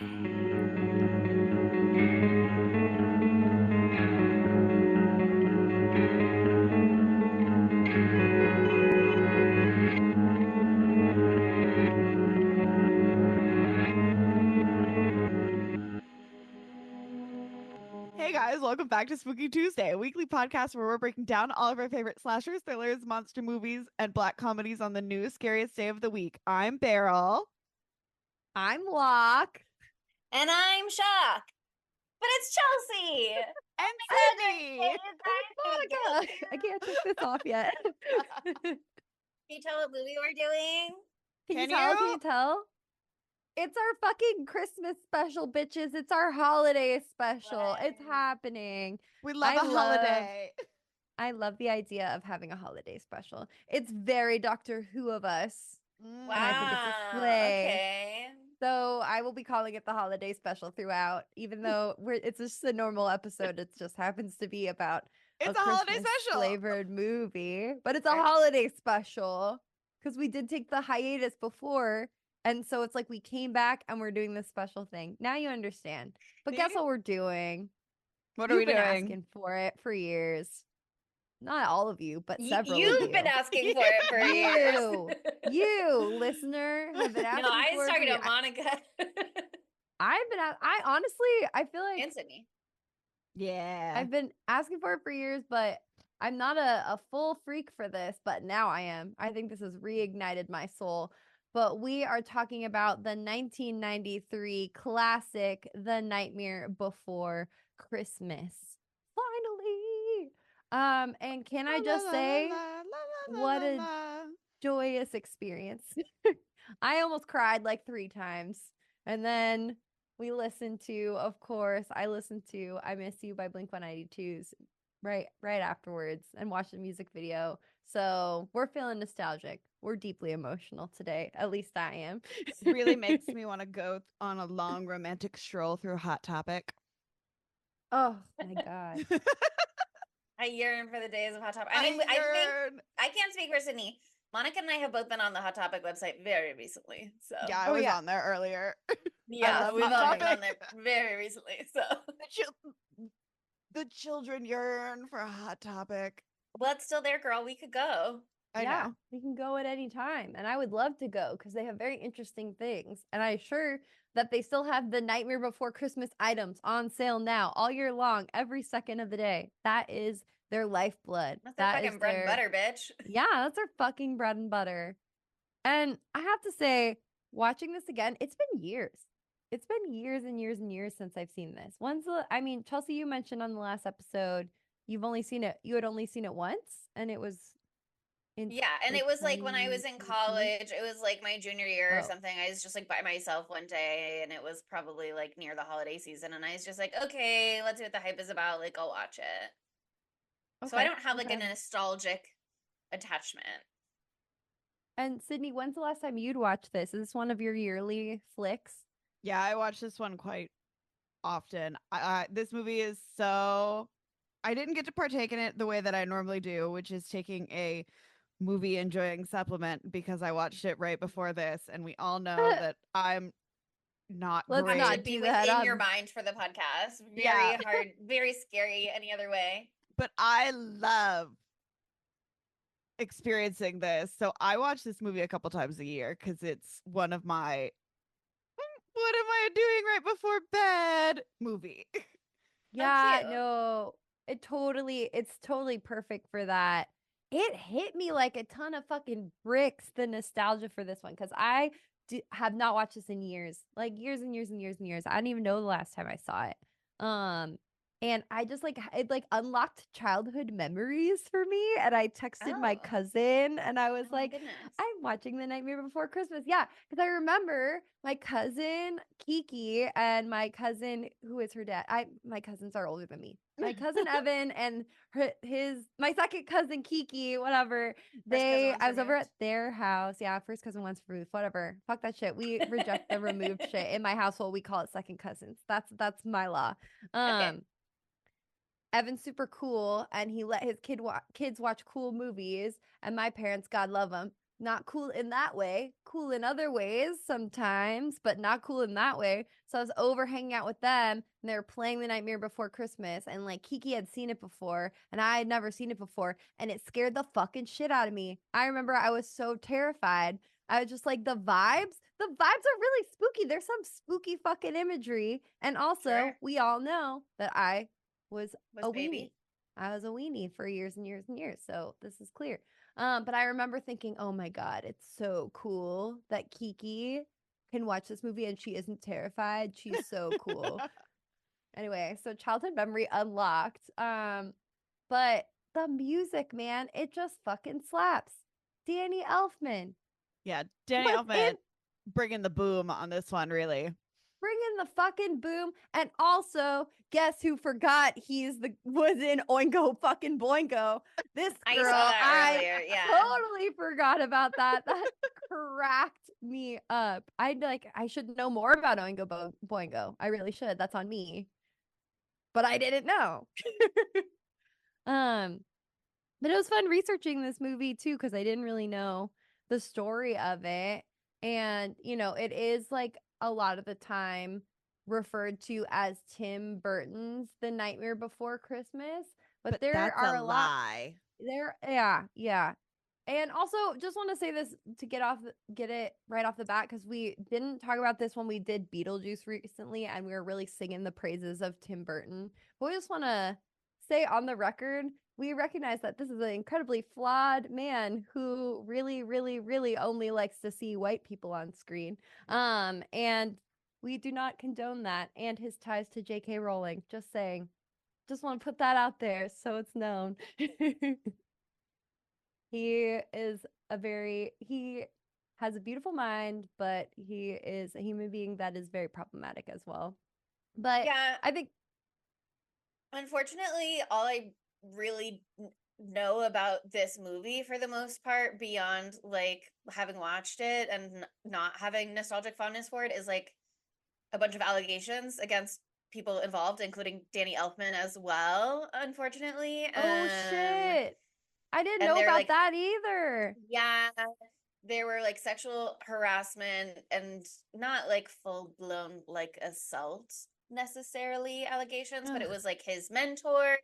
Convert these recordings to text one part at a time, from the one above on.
Hey guys, welcome back to Spooky Tuesday, a weekly podcast where we're breaking down all of our favorite slashers, thrillers, monster movies, and black comedies on the new scariest day of the week. I'm Beryl. I'm Locke. And I'm shocked. But it's Chelsea. And Oh my Sydney! God, you guys Monica. I can't take this off yet. Can you tell what movie we're doing? Can Can you? you tell? It's our fucking Christmas special, bitches. It's our holiday special. It's Right. happening. We love I a love holiday. I love the idea of having a holiday special. It's very Doctor Who of us. Mm. And I think it's a Wow. slay. Okay. So I will be calling it the holiday special throughout, even though it's just a normal episode. It just happens to be about It's a holiday Christmas special. flavored movie, but it's a Right. holiday special because we did take the hiatus before. And so it's like we came back and we're doing this special thing. Now you understand. But guess what we're doing? What are You've we been doing? asking for it for years. Not all of you, but several of You've you. been asking for it for years. You, listener, have been asking No, I for was it talking for to Monica I honestly, I feel like and Sydney. Yeah. I've been asking for it for years, but I'm not a full freak for this, but now I am. I think this has reignited my soul. But we are talking about the 1993 classic, The Nightmare Before Christmas. Finally. And can I just say what a joyous experience. I almost cried like 3 times. And then we listened to, of course, I listened to I Miss You by Blink-182's right afterwards and watched the music video. So we're feeling nostalgic. We're deeply emotional today. At least I am. Really makes me want to go on a long romantic stroll through Hot Topic. Oh my God. I yearn for the days of Hot Topic. I mean, I think I can't speak for Sydney. Monica and I have both been on the Hot Topic website very recently. So Yeah, I was on there earlier. yeah, love we've Hot all been Topic. on there very recently. So The children yearn for a Hot Topic. well, it's still there, girl. We could go. I Yeah, know. we can go at any time. And I would love to go because they have very interesting things. And I'm sure that they still have the Nightmare Before Christmas items on sale now, all year long, every second of the day. That is their lifeblood. That's their That fucking is bread and butter, bitch. Yeah, that's their fucking bread and butter. And I have to say, watching this again, it's been years. It's been years and years and years since I've seen this. I mean, Chelsea, you mentioned on the last episode, you had only seen it once, and it was in Yeah, and like it was like when I was in 2022. college, it was like my junior year or Oh, something. I was just like by myself one day, and it was probably like near the holiday season, and I was just like, okay, let's see what the hype is about. Like, I'll watch it. So I okay. don't have like a Okay. nostalgic attachment. And Sydney, when's the last time you'd watched this? Is this one of your yearly flicks? Yeah, I watch this one quite often. This movie is so. I didn't get to partake in it the way that I normally do, which is taking a movie enjoying supplement because I watched it right before this, and we all know that I'm not Let's great. not Should be do that within your on. mind for the podcast. Yeah, Very hard, very scary any other way. but I love experiencing this. So I watch this movie a couple times a year because it's one of my what am I doing right before bed movie. Oh, Yeah, cute. no, it's totally perfect for that. It hit me like a ton of fucking bricks, the nostalgia for this one, because have not watched this in years, like years and years and years and years. I don't even know the last time I saw it. Um, and I just like it like unlocked childhood memories for me. And I texted my Oh, cousin and I was oh my like, goodness. I'm watching The Nightmare Before Christmas. Yeah, because I remember my cousin Kiki and my cousin, who is her dad. My cousins are older than me. My cousin Evan and my second cousin Kiki, whatever. First cousin once I was over removed. at their house. Yeah, first cousin once removed. Whatever. Fuck that shit. We reject the removed shit. In my household, we call it second cousins. That's my law. Okay. Evan's super cool and he let his kids watch cool movies and my parents, God love them, not cool in that way, cool in other ways sometimes, but not cool in that way. So I was over hanging out with them and they were playing The Nightmare Before Christmas. And like Kiki had seen it before and I had never seen it before. And it scared the fucking shit out of me. I remember I was so terrified. I was just like, the vibes are really spooky. There's some spooky fucking imagery. And also, Sure. we all know that I was a weenie. baby. I was a weenie for years and years and years. So this is clear. But I remember thinking, oh my God, it's so cool that Kiki can watch this movie and she isn't terrified. She's so cool. Anyway, so childhood memory unlocked. But the music, man, it just fucking slaps. Danny Elfman. Yeah, Danny Was Elfman in bringing the boom on this one, really. Bring in the fucking boom. And also, guess who forgot was in Oingo fucking Boingo? This I girl. saw that I earlier. Yeah. totally forgot about that. That cracked me up. I should know more about Oingo Boingo. I really should. That's on me. But I didn't know. um, but it was fun researching this movie too, because I didn't really know the story of it. And, it is like a lot of the time referred to as Tim Burton's The Nightmare Before Christmas. But there that's are a a lot lie. yeah. And also just want to say this to get it right off the bat, because we didn't talk about this when we did Beetlejuice recently and we were really singing the praises of Tim Burton. But we just want to say on the record, we recognize that this is an incredibly flawed man who really, really, really only likes to see white people on screen. And we do not condone that and his ties to J.K. Rowling. Just saying. Just want to put that out there so it's known. He has a beautiful mind, but he is a human being that is very problematic as well. But Yeah. I think Unfortunately, all I really know about this movie for the most part, beyond like having watched it and not having nostalgic fondness for it, is like a bunch of allegations against people involved, including Danny Elfman as well, unfortunately. oh shit. I didn't And know they're about like, that either. yeah, there were like sexual harassment and not like full blown like assault necessarily allegations, but it Ugh. was like his mentor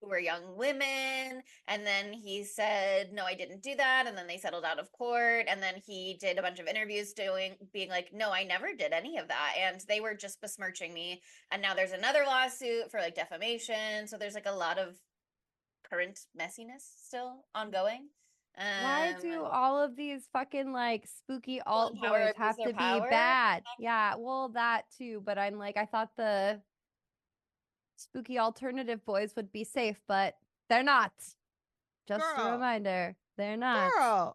who were young women. And then he said, no, I didn't do that. And then they settled out of court. And then he did a bunch of interviews being like, no, I never did any of that. And they were just besmirching me. And now there's another lawsuit for like defamation. So there's like a lot of current messiness still ongoing. Why do Um, all of these fucking like spooky People in alt power boys abuse have their to be power. bad? Yeah, well, that too. But I'm like, I thought the spooky alternative boys would be safe, but they're not. Just a Girl, reminder, they're not.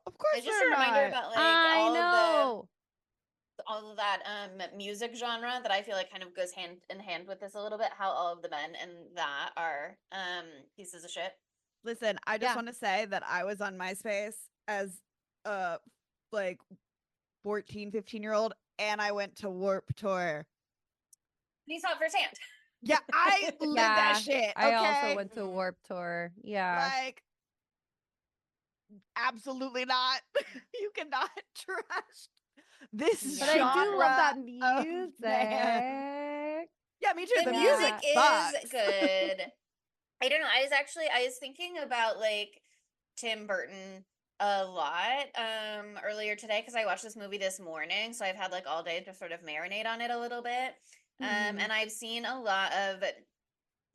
of course It's just they're a reminder not. about like I know. all of that music genre that I feel like kind of goes hand in hand with this a little bit, how all of the men in that are pieces of shit. Listen, I just Yeah. want to say that I was on MySpace as a like 14, 15-year-old, and I went to Warp Tour. You saw it firsthand. Yeah, I lived that shit. I Okay. also went to Warp Tour. Yeah. Like, absolutely not. You cannot trust this But Yeah. I do love that genre of music. man. Yeah, me too. The The Yeah. music music is sucks. good. I don't know. I was thinking about like Tim Burton a lot earlier today because I watched this movie this morning, so I've had like all day to sort of marinate on it a little bit. Mhm. And I've seen a lot of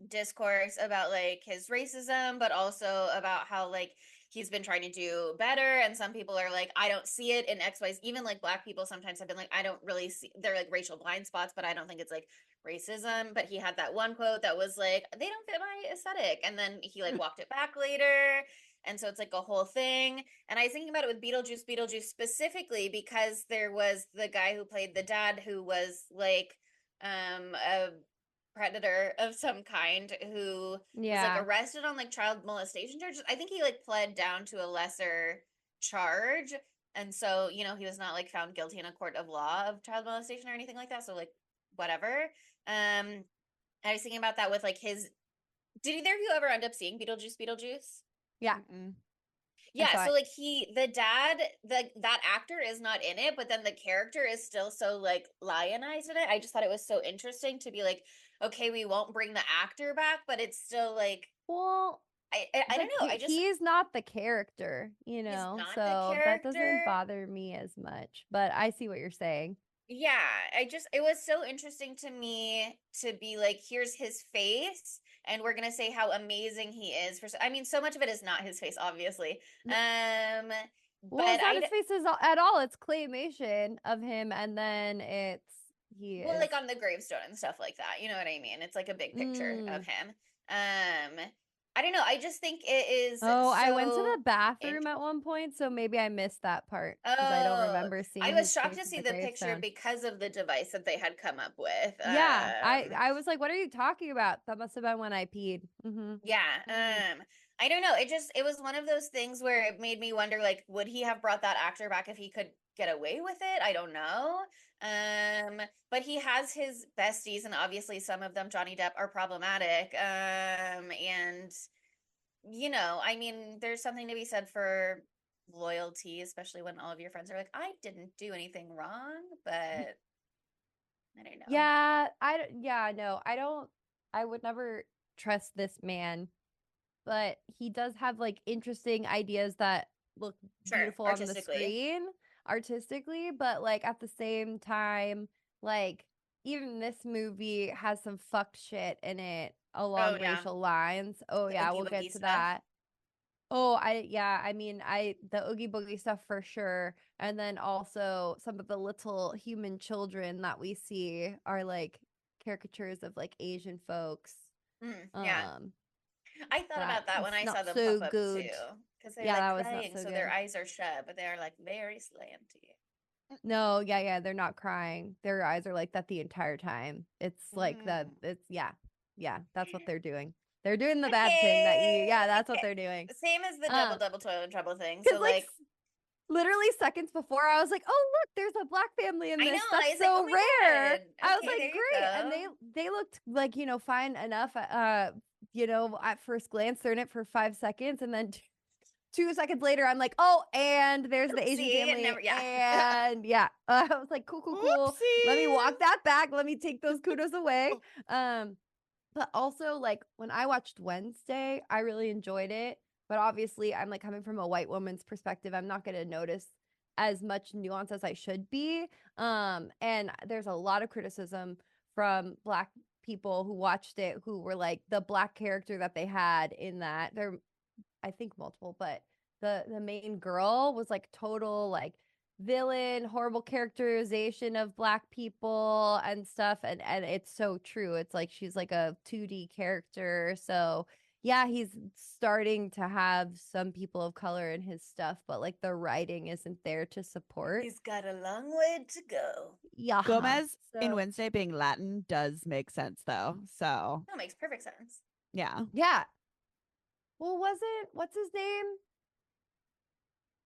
discourse about like his racism, but also about how like he's been trying to do better. And some people are like, I don't see it in XYZ. Even like Black people sometimes have been like, I don't really see, they're like racial blind spots, but I don't think it's like racism. But he had that one quote that was like, they don't fit my aesthetic. And then he like walked it back later. And so it's like a whole thing. And I was thinking about it with Beetlejuice specifically because there was the guy who played the dad who was like a predator of some kind who was like Yeah. arrested on like child molestation charges. I think he like pled down to a lesser charge. And so, he was not like found guilty in a court of law of child molestation or anything like that. So like whatever. I was thinking about that with like did either of you ever end up seeing Beetlejuice? Yeah. Mm-mm. Yeah, I so like the dad, that actor is not in it, but then the character is still so like lionized in it. I just thought it was so interesting to be like, okay, we won't bring the actor back, but it's still like well, I don't the know. I just he's not the character, he's not the so that doesn't character. bother me as much. But I see what you're saying. Yeah, it was so interesting to me to be like, here's his face, and we're gonna say how amazing he is for. I mean, so much of it is not his face, obviously. Um, Well, but it's not his face at all. It's claymation of him, and then he well, is. like on the gravestone and stuff like that. You know what I mean? It's like a big picture of Mm. him. I don't know. I just think it is Oh, I went to so the bathroom at interesting. one point, so maybe I missed that part because I don't Oh, remember I seeing was his shocked face to on see the the picture gravestone. because of the device that they had come up with. Yeah, I was like, "What are you talking about?" That must have been when I peed. Yeah. Mm. I don't know. It was one of those things where it made me wonder, like, would he have brought that actor back if he could get away with it? I don't know. But he has his besties, and obviously some of them, Johnny Depp, are problematic. And I mean, there's something to be said for loyalty, especially when all of your friends are like, I didn't do anything wrong, but I don't know. Yeah, no, I don't. I would never trust this man, but he does have like interesting ideas that look Sure, beautiful on the artistically. screen artistically, but like at the same time, like even this movie has some fucked shit in it Oh along yeah, racial lines. Oh the yeah, Oogie we'll get Boogie to stuff. that. I mean, I the Oogie Boogie stuff for sure. And then also some of the little human children that we see are like caricatures of like Asian folks. Yeah. Um, I thought that about that when it's I not saw them so pop up good. too, because they're Yeah, like that was not crying, so so their good. eyes are shut, but they're like very slanty. No, yeah, they're not crying. Their eyes are like that the entire time. It's like Mm. it's yeah, that's what they're doing. They're doing the bad thing that Okay, that's what okay. they're doing. Same as the double Um, double toil and trouble thing. because So like like, literally seconds before I was like, "Oh, look, there's a black family in I know this. I That's was like, oh so my rare." god. I was Okay, like, there you "Great." And go. they looked like, fine enough at first glance they're in it for 5 seconds and then 2 seconds later I'm like, "Oh, and there's the Asian Oopsie, family." never. Yeah. And yeah, I was like, "Cool, cool, cool. Let me Oopsies. walk that back. Let me take those kudos away." Um but also, like, when I watched Wednesday, I really enjoyed it. But obviously, I'm like coming from a white woman's perspective. I'm not going to notice as much nuance as I should be. And there's a lot of criticism from Black people who watched it who were like the Black character that they had in that. There, I think multiple, but the main girl was like total like villain, horrible characterization of Black people and stuff, and it's so true. It's like she's like a 2D character. So yeah, he's starting to have some people of color in his stuff, but like the writing isn't there to support. He's got a long way to go. Yeah. Gomez in So Wednesday being Latin does make sense though. So That makes perfect sense. yeah. yeah. Well, wasn't what's his name?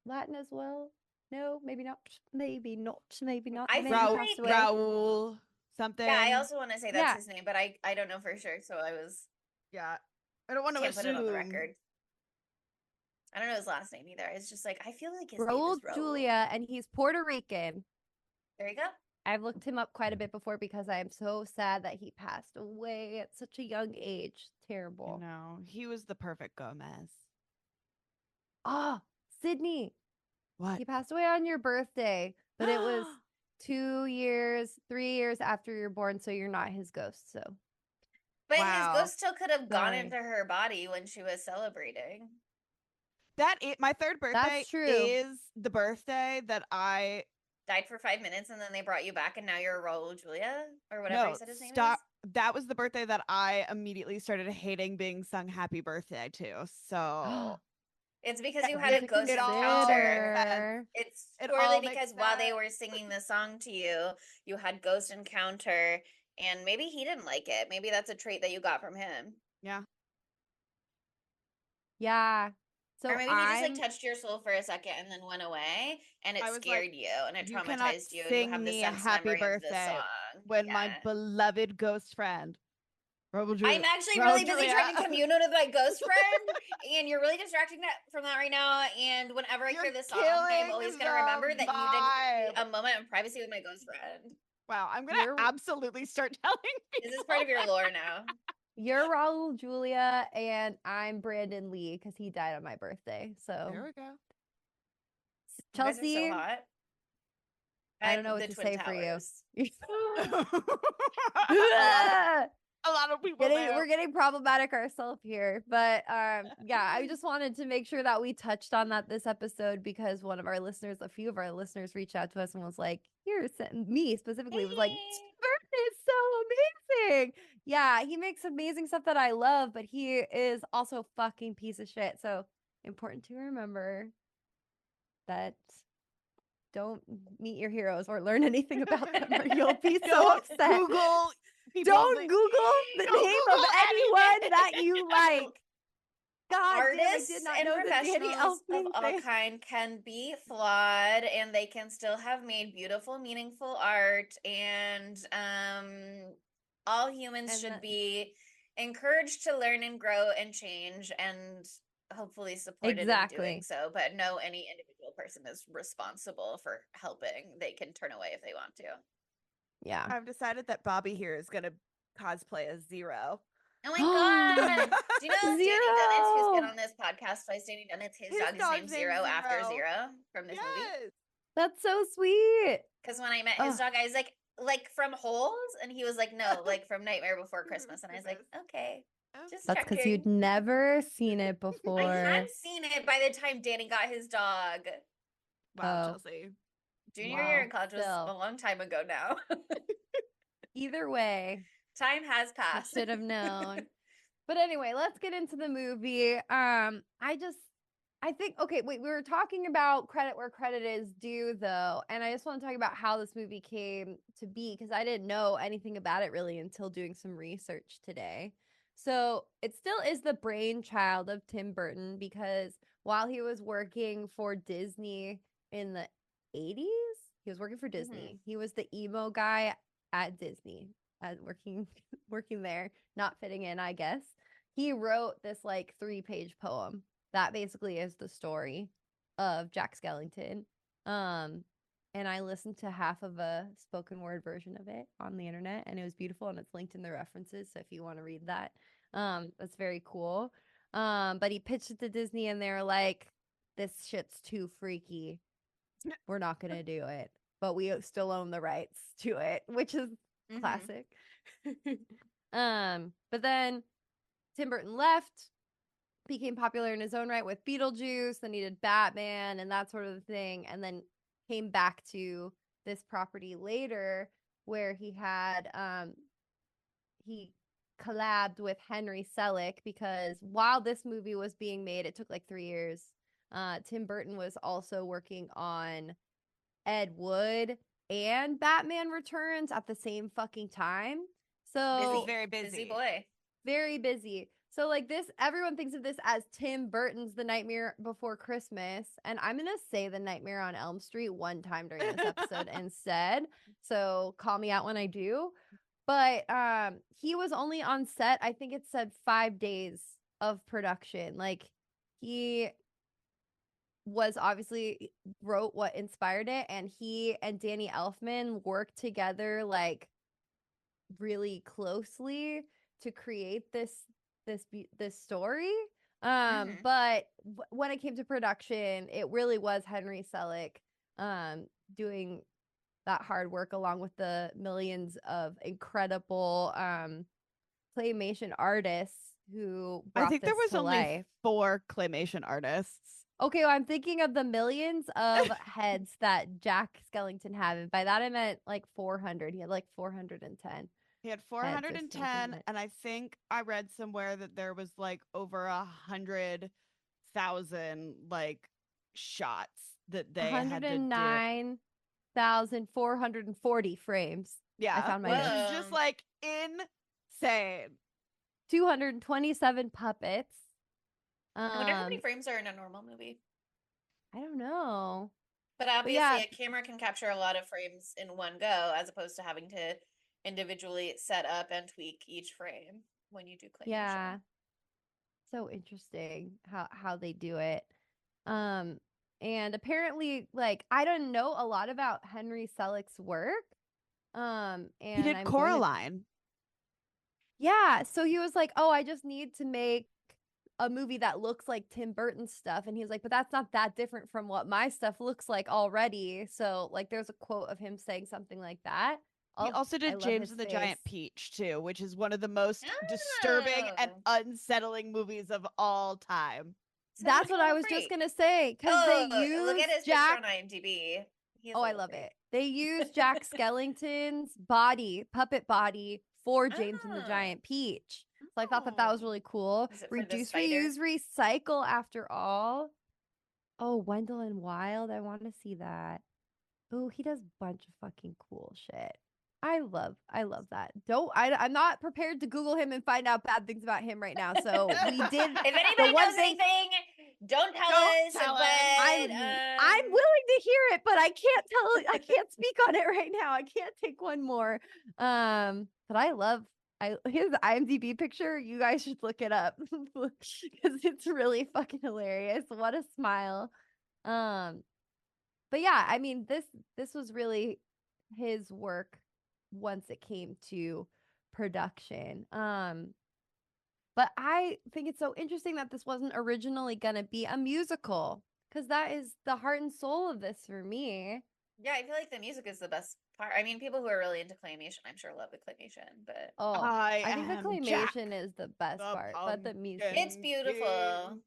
Latin as well? No, maybe not. Maybe not. Maybe not. I The man who feel passed like away. Raul yeah, I something. also want to say that's Yeah. his name, but I don't know for sure, so I was Yeah. I don't want to can't put it on the assume. record. I don't know his last name either. It's just like I feel like his name Raul is Raul. Julia, and he's Puerto Rican. There you go. I've looked him up quite a bit before because I am so sad that he passed away at such a young age. Terrible. No, he was the perfect Gomez. Ah, Sydney. What? He passed away on your birthday, but it was 2 years, 3 years after you're born, so you're not his ghost. So But his Wow. ghost still could have gone sorry. into her body when she was celebrating. My third birthday That's true. is the birthday that I Died for 5 minutes and then they brought you back and now you're Raul Julia or whatever you no said his name stop. is. That was the birthday that I immediately started hating being sung happy birthday to. So It's because that you had You a have to ghost it all encounter. makes sense. consider. It's It purely all makes because while they sense. were singing the song to you, you had ghost encounter and maybe he didn't like it. Maybe that's a trait that you got from him. Yeah. Yeah. Or So maybe he just like I'm touched your soul for a second and then went away and it I was like, scared you and it you cannot traumatized you and you sing have the me a sense happy memory of this birthday song. when my Yeah. beloved ghost friend I'm actually really busy trying to commune with my ghost friend, and you're really distracting that from that right now. And whenever I hear this song, I'm always gonna remember that you didn't give me a moment of privacy with my ghost friend. Wow, I'm gonna absolutely start telling people. This is part of your lore now. You're Raul Julia, and I'm Brandon Lee because he died on my birthday. So there we go. Chelsea, you guys are so hot. I don't know what to say Towers. for you. A lot of people we're getting problematic ourselves here, but yeah, I just wanted to make sure that we touched on that this episode because a few of our listeners reached out to us and was like, me specifically was like, Burton is so amazing. Yeah, he makes amazing stuff that I love, but he is also a fucking piece of shit. So important to remember that don't meet your heroes or learn anything about them or you'll be so upset. Google Don't Google the name of anyone that you like. God Artists damn, I did not and know that Danny professionals of Elfman all thing. kind can be flawed, and they can still have made beautiful, meaningful art. And all humans should be encouraged to learn and grow and change, and hopefully supported in doing so. But no, any individual person is responsible for helping. They can turn away if they want to. Yeah, I've decided that Bobby here is gonna cosplay as Zero. Oh my god! Do you know Zero! Danny Dunnett, who's been on this podcast twice? Danny Dunnett, his dog's name Zero after Zero from this movie. That's so sweet. Because when I met his dog, I was like from Holes, and he was like, no, like from Nightmare Before Christmas, and I was like, okay, just that's because you'd never seen it before. I had seen it by the time Danny got his dog. Wow, Chelsea. Junior year in college was a long time ago now. Either way, time has passed. Should have known. But anyway, let's get into the movie. I think, okay, wait, we were talking about credit where credit is due, though. And I just want to talk about how this movie came to be because I didn't know anything about it really until doing some research today. So it still is the brainchild of Tim Burton because while he was working for Disney in the 80s, he was working for Disney. He was the emo guy at Disney, working there, not fitting in, I guess. He wrote this like 3-page poem that basically is the story of Jack Skellington. And I listened to half of a spoken word version of it on the internet, and it was beautiful, and it's linked in the references. So if you want to read that, that's very cool. But he pitched it to Disney, and they were like, "This shit's too freaky. We're not gonna do it, but we still own the rights to it," which is classic. But then Tim Burton left, became popular in his own right with Beetlejuice, then he did Batman and that sort of thing, and then came back to this property later where he had he collabed with Henry Selick because while this movie was being made, it took like 3 years. Tim Burton was also working on Ed Wood and Batman Returns at the same fucking time. So very busy. Busy boy. Very busy. So like this, everyone thinks of this as Tim Burton's The Nightmare Before Christmas. And I'm going to say The Nightmare on Elm Street one time during this episode instead. So call me out when I do. But he was only on set, I think it said 5 days of production. Like he was obviously wrote what inspired it, and he and Danny Elfman worked together like really closely to create this story. But when it came to production, it really was Henry Selick doing that hard work along with the millions of incredible claymation artists who brought I think there was only life. 4 claymation artists. Okay, well, I'm thinking of the millions of heads that Jack Skellington had. And by that I meant like 400. He had like 410. He had 410, and I think I read somewhere that there was like over 100,000 like shots that they had to do. 109,440 frames. Yeah, I found my which is just like insane. 227 puppets. I wonder how many frames are in a normal movie. I don't know. But obviously, a camera can capture a lot of frames in one go, as opposed to having to individually set up and tweak each frame. when you do claymation. Yeah. So interesting how they do it. And apparently, like, I don't know a lot about Henry Selick's work. And He did I'm going to Coraline. Yeah, so he was like, "Oh, I just need to make a movie that looks like Tim Burton's stuff." And he was like, "But that's not that different from what my stuff looks like already." So, like, there's a quote of him saying something like that. He Oh, also I did love James his and the face. Giant Peach too, which is one of the most disturbing and Oh. unsettling movies of all time. Sounds That's like a what I little was just freak. gonna say because they Oh, look use at his picture Jack. on IMDb. He's Oh, a I little love freak. it. They use Jack Skellington's body, puppet body, for James and the Oh. Giant Peach. So I thought that was Oh. really cool. Is it for the Reduce, spider? reuse, recycle after all. Oh, Wendell and Wild. I want to see that. Oh, he does a bunch of fucking cool shit. I love that. I'm not prepared to Google him and find out bad things about him right now. So we did. If anybody one knows thing- anything, don't tell Don't us. tell but us. I'm willing to hear it, but I can't speak on it right now. I can't take one more. But I love his IMDb picture. You guys should look it up because it's really fucking hilarious. What a smile. But yeah, I mean this was really his work once it came to production. But I think it's so interesting that this wasn't originally gonna be a musical because that is the heart and soul of this for me. Yeah, I feel like the music is the best part. I mean, people who are really into claymation, I'm sure love the claymation, but Oh, I I think the am Jack, claymation is the best the part, but the music, Pumpkin it's beautiful. King.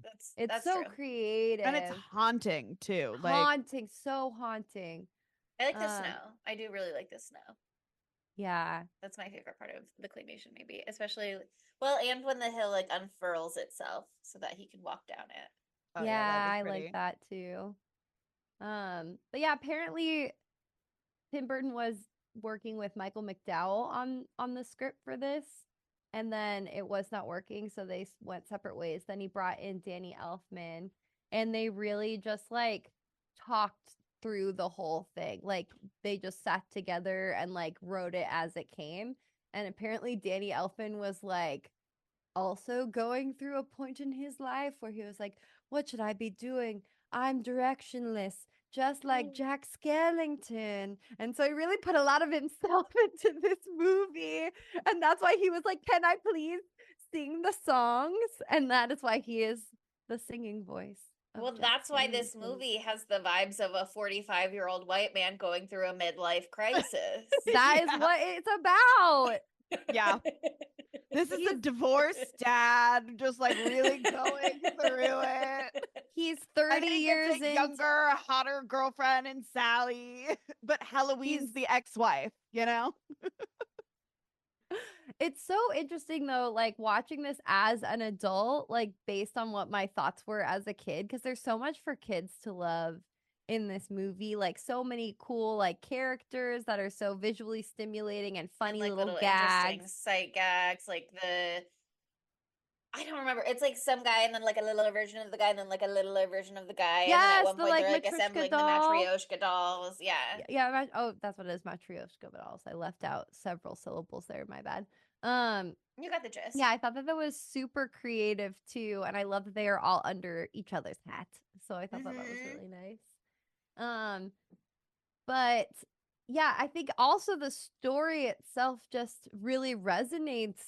it's That's so true. creative And it's haunting too. Like haunting, so haunting. I like the Um, snow. I do really like the snow. Yeah. That's my favorite part of the claymation, maybe, especially well, and when the hill like unfurls itself so that he can walk down it. oh Yeah, that was I pretty. like that too. But yeah, apparently Tim Burton was working with Michael McDowell on the script for this, and then it was not working, so they went separate ways. Then he brought in Danny Elfman, and they really just like talked through the whole thing. Like they just sat together and like wrote it as it came. And apparently Danny Elfman was like also going through a point in his life where he was like, what should I be doing? I'm directionless, just like Jack Skellington. And so he really put a lot of himself into this movie. And that's why he was like, can I please sing the songs? And that is why he is the singing voice. Well, Jack that's why this Skellington. movie has the vibes of a 45-year-old white man going through a midlife crisis. That is what it's about. Yeah. This is a He's- divorced dad just like really going through it. He's And 30 he years gets a in. younger, hotter girlfriend in Sally, but Halloween's the ex-wife, you know? It's so interesting though, like watching this as an adult, like based on what my thoughts were as a kid, because there's so much for kids to love in this movie. Like so many cool like characters that are so visually stimulating and funny And, like, little interesting gags. sight gags, like I don't remember. It's like some guy and then like a littler version of the guy and then like a littler version of the guy. And then at Yes, one the point like they're like Matryoshka assembling doll. the Matryoshka dolls. Yeah. Yeah, oh, that's what it is, Matryoshka dolls. I left out several syllables there, my bad. You got the gist. Yeah, I thought that was super creative too, and I love that they are all under each other's hat. So I thought that was Mhm. really nice. But yeah, I think also the story itself just really resonates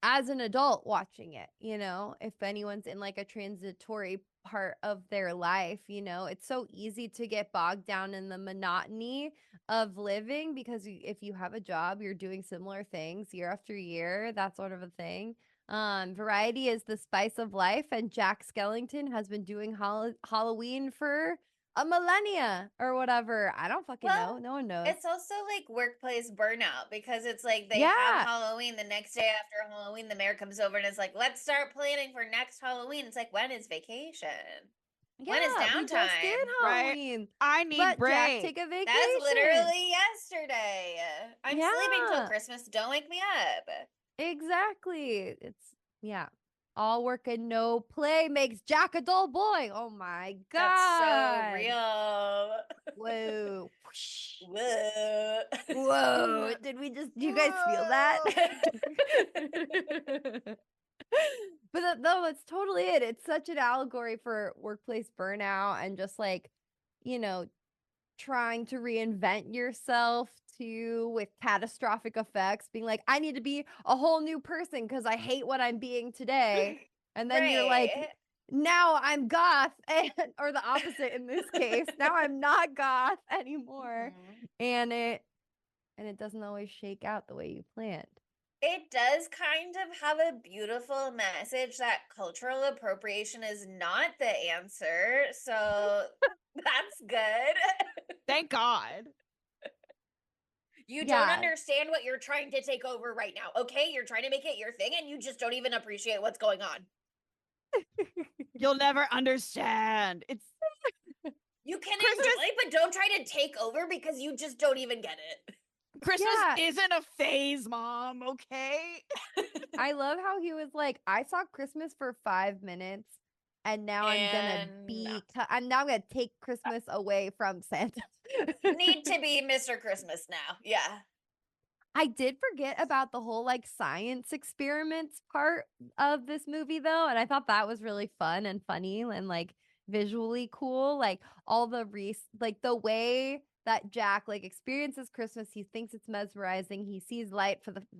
as an adult watching it, you know, if anyone's in like a transitory part of their life, you know, it's so easy to get bogged down in the monotony of living because if you have a job, you're doing similar things year after year, that sort of a thing. Variety is the spice of life, and Jack Skellington has been doing Halloween for a millennia or whatever. I don't fucking know. Well, No one knows. It's also like workplace burnout because it's like they Yeah. have Halloween the next day after Halloween. The mayor comes over and is like, "Let's start planning for next Halloween." It's like, when is vacation? When is Yeah, we just did downtime? Right? Halloween. I need Let Jack break. take a vacation. That's literally yesterday. I'm sleeping till Yeah. Christmas. Don't wake me up. Exactly. It's yeah. all work and no play makes Jack a dull boy. Oh my That's so God. real. Whoa. Whoosh. Whoa. Whoa. Do you guys feel that? But no, that's totally it. It's such an allegory for workplace burnout and just like, you know, trying to reinvent yourself too with catastrophic effects, being like, I need to be a whole new person because I hate what I'm being today. And then you're like, Right. now I'm goth, or the opposite in this case. Now I'm not goth anymore. Mhm. And it doesn't always shake out the way you planned. It does kind of have a beautiful message that cultural appropriation is not the answer. So that's good. Thank God. You don't Yeah. understand what you're trying to take over right now. Okay, you're trying to make it your thing and you just don't even appreciate what's going on. You'll never understand. It's You can Christmas- enjoy, but don't try to take over because you just don't even get it. Christmas Yeah. isn't a phase, Mom, okay? I love how he was like, I saw Christmas for 5 minutes and now I'm gonna I'm gonna take Christmas away from Santa. Need to be Mr. Christmas now. Yeah. I did forget about the whole like science experiments part of this movie though, and I thought that was really fun and funny and like visually cool. Like all the like the way that Jack like experiences Christmas, he thinks it's mesmerizing. He sees light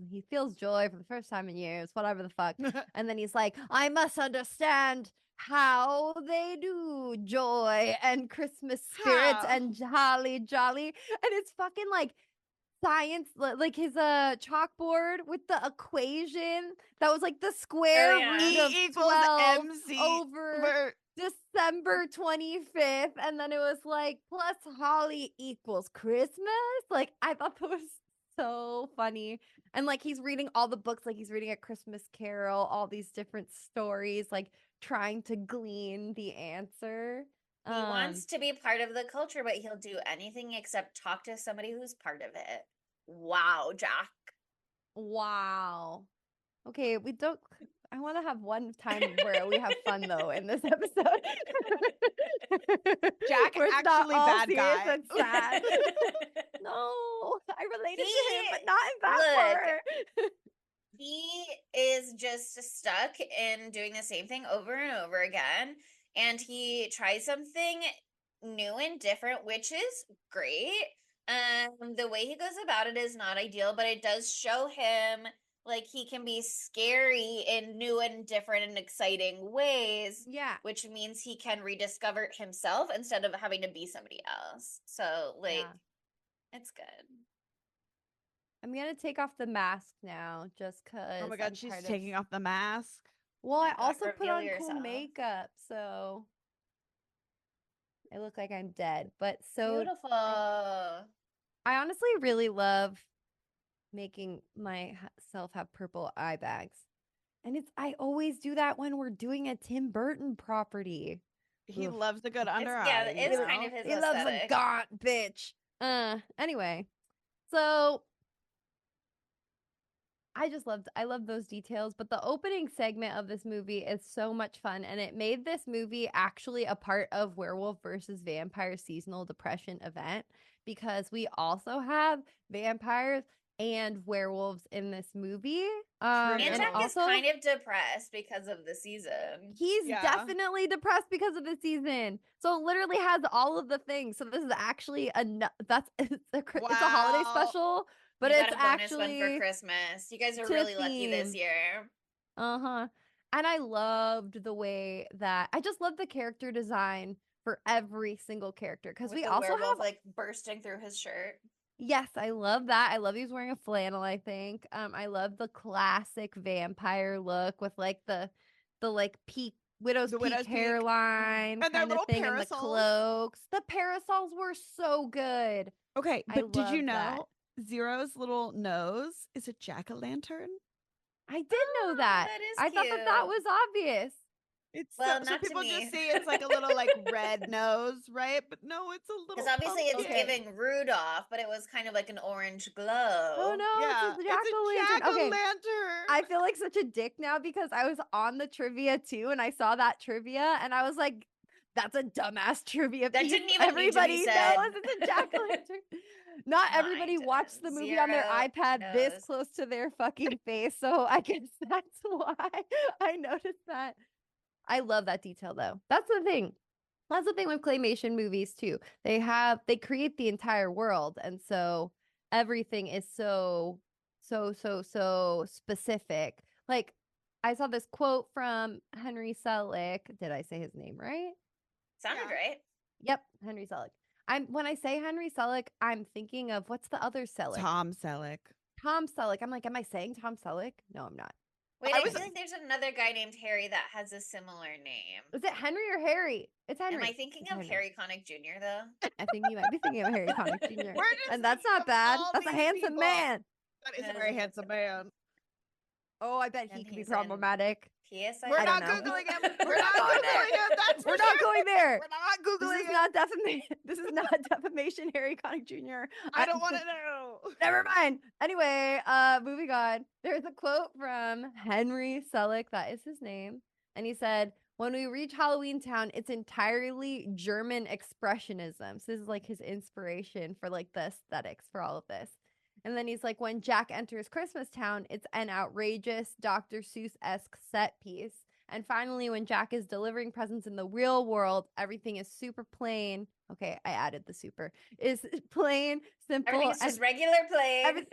he feels joy for the first time in years, whatever the fuck. And then he's like, I must understand how they do joy and Christmas spirits How? and jolly jolly. And it's fucking like science, like his chalkboard with the equation that was like the square yeah. root E of equals 12 MC over December 25th, and then it was like plus Holly equals Christmas. Like I thought that was so funny. And like he's reading all the books, like he's reading A Christmas Carol, all these different stories, like trying to glean the answer. He wants to be part of the culture, but he'll do anything except talk to somebody who's part of it. Wow, Jack. Wow. Okay, I want to have one time where we have fun though in this episode. Jack, Where it's not actually all bad serious guy. and sad. No, I related to him, but not in that Look, part. He is just stuck in doing the same thing over and over again. And he tries something new and different, which is great. The way he goes about it is not ideal, but it does show him like he can be scary in new and different and exciting ways, Yeah. which means he can rediscover himself instead of having to be somebody else. So, like, Yeah. it's good. I'm gonna take off the mask now just cause Oh my God, she's taking off the mask. Well, My I God, also put reveal on cool yourself. makeup, so I look like I'm dead. But so Beautiful. I honestly really love making myself have purple eye bags. And I always do that when we're doing a Tim Burton property. He Ugh. loves a good under Yeah, eye. it's you kind know? of his He loves a aesthetic. gaunt bitch. Anyway. So I love those details, but the opening segment of this movie is so much fun, and it made this movie actually a part of Werewolf versus Vampire seasonal depression event because we also have vampires and werewolves in this movie. And And Jack is also kind of depressed because of the season. he's Yeah. definitely depressed because of the season. So it literally has all of the things. So this is actually it's a holiday Wow. special. But You it's got a bonus actually one for Christmas. You guys are to really lucky this theme. year. Uh-huh. And I loved the way that I just love the character design for every single character because With we the also werewolf have like bursting through his shirt. yes, I love that. I love he's wearing a flannel, I think. I love the classic vampire look with like the like widow's The peak widow's peak. hairline And their kind of little thing and the parasols. cloaks. The parasols were so good. Okay, I but did you love that. know Zero's little nose is a jack-o'-lantern? I did know Oh, that. that is I thought that cute. was obvious. It's Well, so not to people me. just see it's like a little like red nose, right? But no, it's a Because little obviously it's pumpkin. giving Rudolph, but it was kind of like an orange Oh glow. no, Yeah, it's a it's a jack-o'-lantern. Okay. jack-o'-lantern. I feel like such a dick now because I was on the trivia too and I saw that trivia and I was like, that's a dumbass trivia That piece. didn't even need to be Everybody said. knows it's a jack-o'-lantern. Not No, everybody watched the movie on their iPad this knows. close to their fucking face. So I guess that's why I noticed that. I love that detail though. That's the thing. That's the thing with claymation movies too. They create the entire world, and so everything is so specific. Like I saw this quote from Henry Selick. Did I say his name right? Sounded Yeah. right. Yep, Henry Selick. I'm when I say Henry Selick, I'm thinking of what's the other Selick? Tom Selleck. Tom Selleck. I'm like, am I saying Tom Selleck? No, I'm not. Wait, I I was- feel like there's another guy named Harry that has a similar name. Is it Henry or Harry? It's Henry. Am I thinking It's of Henry. Harry Connick Jr. though? I think you might be thinking of Harry Connick Jr. We're just And that's thinking not of bad. all That's a these handsome people. man. That is a That very is a handsome handsome man. Oh, I bet he And could be he's in problematic. PSI. We're I not don't know. googling him. We're We're not not going googling there. him. That's We're for not sure. going there. We're not This googling is him. not defamation. This is not defamation, Harry Connick Jr. I don't want to know. Never mind. Anyway, moving on. There's a quote from Henry Selick, that is his name, and he said, "When we reach Halloween Town, it's entirely German expressionism." So this is like his inspiration for like the aesthetics for all of this. And then he's like, "When Jack enters Christmas Town, it's an outrageous Dr. Seuss-esque set piece. And finally, when Jack is delivering presents in the real world, everything is super plain." Okay, I added the super. Is plain, simple, Everything's just regular plain.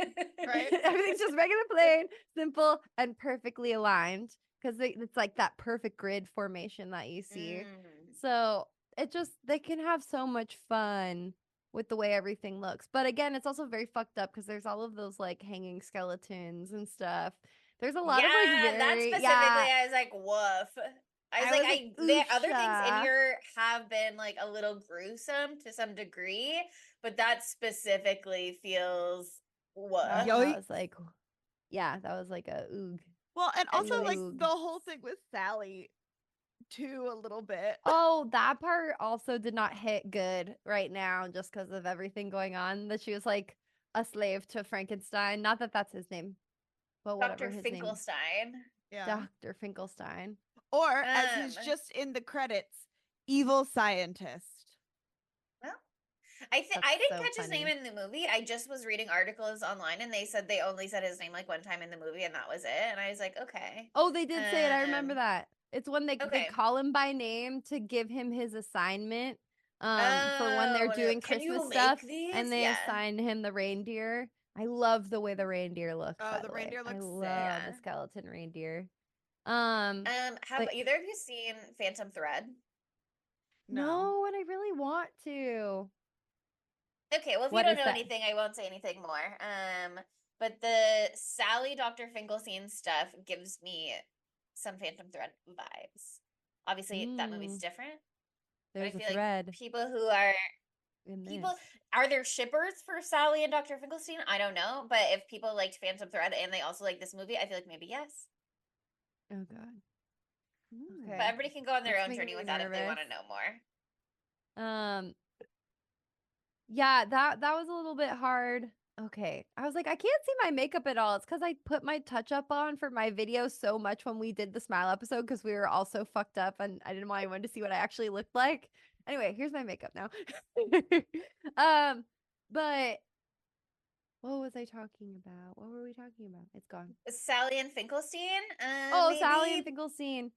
Right. everything's just regular, plain, simple, and perfectly aligned. Because it's like that perfect grid formation that you see. Mm. So it just, they can have so much fun with the way everything looks. But again, it's also very fucked up because there's all of those like hanging skeletons and stuff. There's a lot of like Yeah, that very, specifically, I was like, woof. I was like, the other things in "Oofsha." here have been like a little gruesome to some degree, but that specifically feels woof. That Yoink. was like, yeah, that was like a oog. Well, and also like Oog. the whole thing with Sally too, a little bit. Oh, that part also did not hit good right now just because of everything going on. That she was like a slave to Frankenstein. Not that that's his name, but whatever Dr. his Finkelstein. Yeah. name. Dr. Finkelstein. Or as he's just in the credits, evil scientist. Well, That's I didn't so catch his name funny. in the movie. I just was reading articles online and they said they only said his name like one time in the movie and that was it. And I was like, okay. Oh, they did say it. I remember Um, that. It's when they okay. call him by name to give him his assignment for when they're Oh, doing can you Christmas make stuff, these? and they Yeah. assign him the reindeer. I love the way the reindeer looks. Oh, by the the way. reindeer I looks sick. love the Yeah. skeleton reindeer. Have like- either of you seen Phantom Thread? No, and I really want to. Okay, well, if What you don't is know that? anything, I won't say anything more. But the Sally Dr. Finkelstein stuff gives me some Phantom Thread vibes. Obviously, that movie's different. There's but a I feel thread like people who are in people this. are there shippers for Sally and Dr. Finkelstein? I don't know, but if people liked Phantom Thread and they also like this movie, I feel like maybe yes. Oh God. Okay. But everybody can go on their That's own journey making me with that if they want to nervous. know more. Yeah, that was a little bit hard. Okay. I was like, I can't see my makeup at all. It's because I put my touch up on for my video so much when we did the smile episode because we were all so fucked up and I didn't want anyone to see what I actually looked like. Anyway, here's my makeup now. But what was I talking about? What were we talking about? It's gone. Sally and Finkelstein? Oh, Maybe Sally and Finkelstein.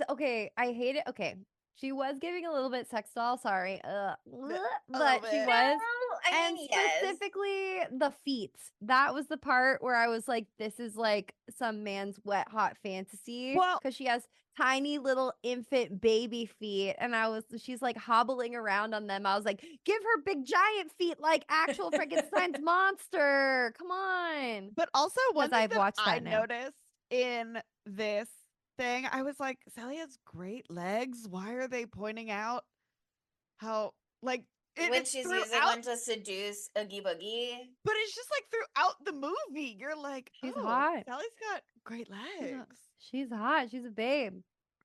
Okay, I hate it. Okay. She was giving a little bit sex doll, sorry. But she bit. was. No, I And mean, yes. specifically the feet. That was the part where I was like, this is like some man's wet hot fantasy. Well- Because she has tiny little infant baby feet. And she's like hobbling around on them. I was like, give her big giant feet like actual Frankenstein's monster. Come on. But also one 'Cause thing I've that watched I that now. noticed in this thing, I was like, Sally has great legs. Why are they pointing out how like When it's she's throughout, using one to seduce Oogie Boogie. but it's just like throughout the movie, you're like, She's oh, hot. Sally's got great legs. She's hot. She's a babe.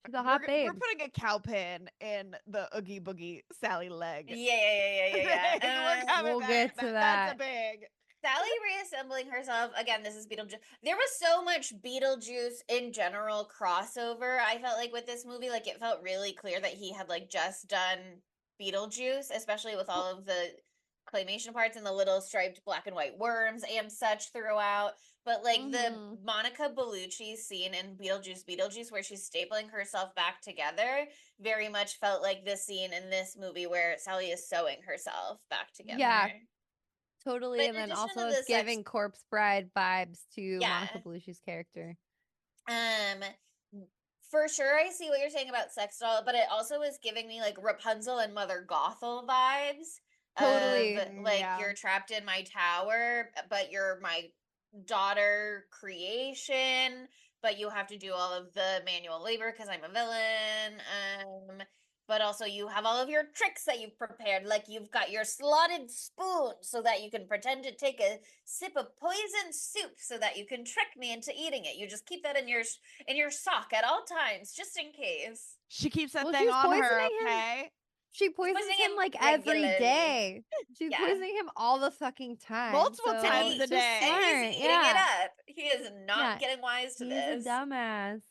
She's a hot We're babe. putting a cow pin in the Oogie Boogie Sally leg. Yeah. We're coming We'll back. get to That's a that. big. Sally reassembling herself again. This is Beetlejuice. There was so much Beetlejuice in general crossover. I felt like with this movie, like it felt really clear that he had like just done Beetlejuice, especially with all of the claymation parts and the little striped black and white worms and such throughout. But like the Mhm. Monica Bellucci scene in Beetlejuice, where she's stapling herself back together, very much felt like this scene in this movie where Sally is sewing herself back together. Yeah, totally. But And in then addition also to it's the sex, giving Corpse Bride vibes to Monica yeah, Bellucci's character. um, for sure, I see what you're saying about sex doll, but it also is giving me like Rapunzel and Mother Gothel vibes of Totally. like Yeah. you're trapped in my tower, but you're my daughter creation, but you have to do all of the manual labor because I'm a villain. But also you have all of your tricks that you've prepared, like you've got your slotted spoon so that you can pretend to take a sip of poison soup so that you can trick me into eating it. You just keep that in your sock at all times, just in case. She keeps that Well, thing she's on her, poisoning him. okay? She She's poisons poisoning him him like every regularly. day. She's Yeah. poisoning him all the fucking time. Multiple So And times he a it's just day. and he's smart. eating it Yeah. up. He is not Yeah. getting wise to He's a this. dumbass.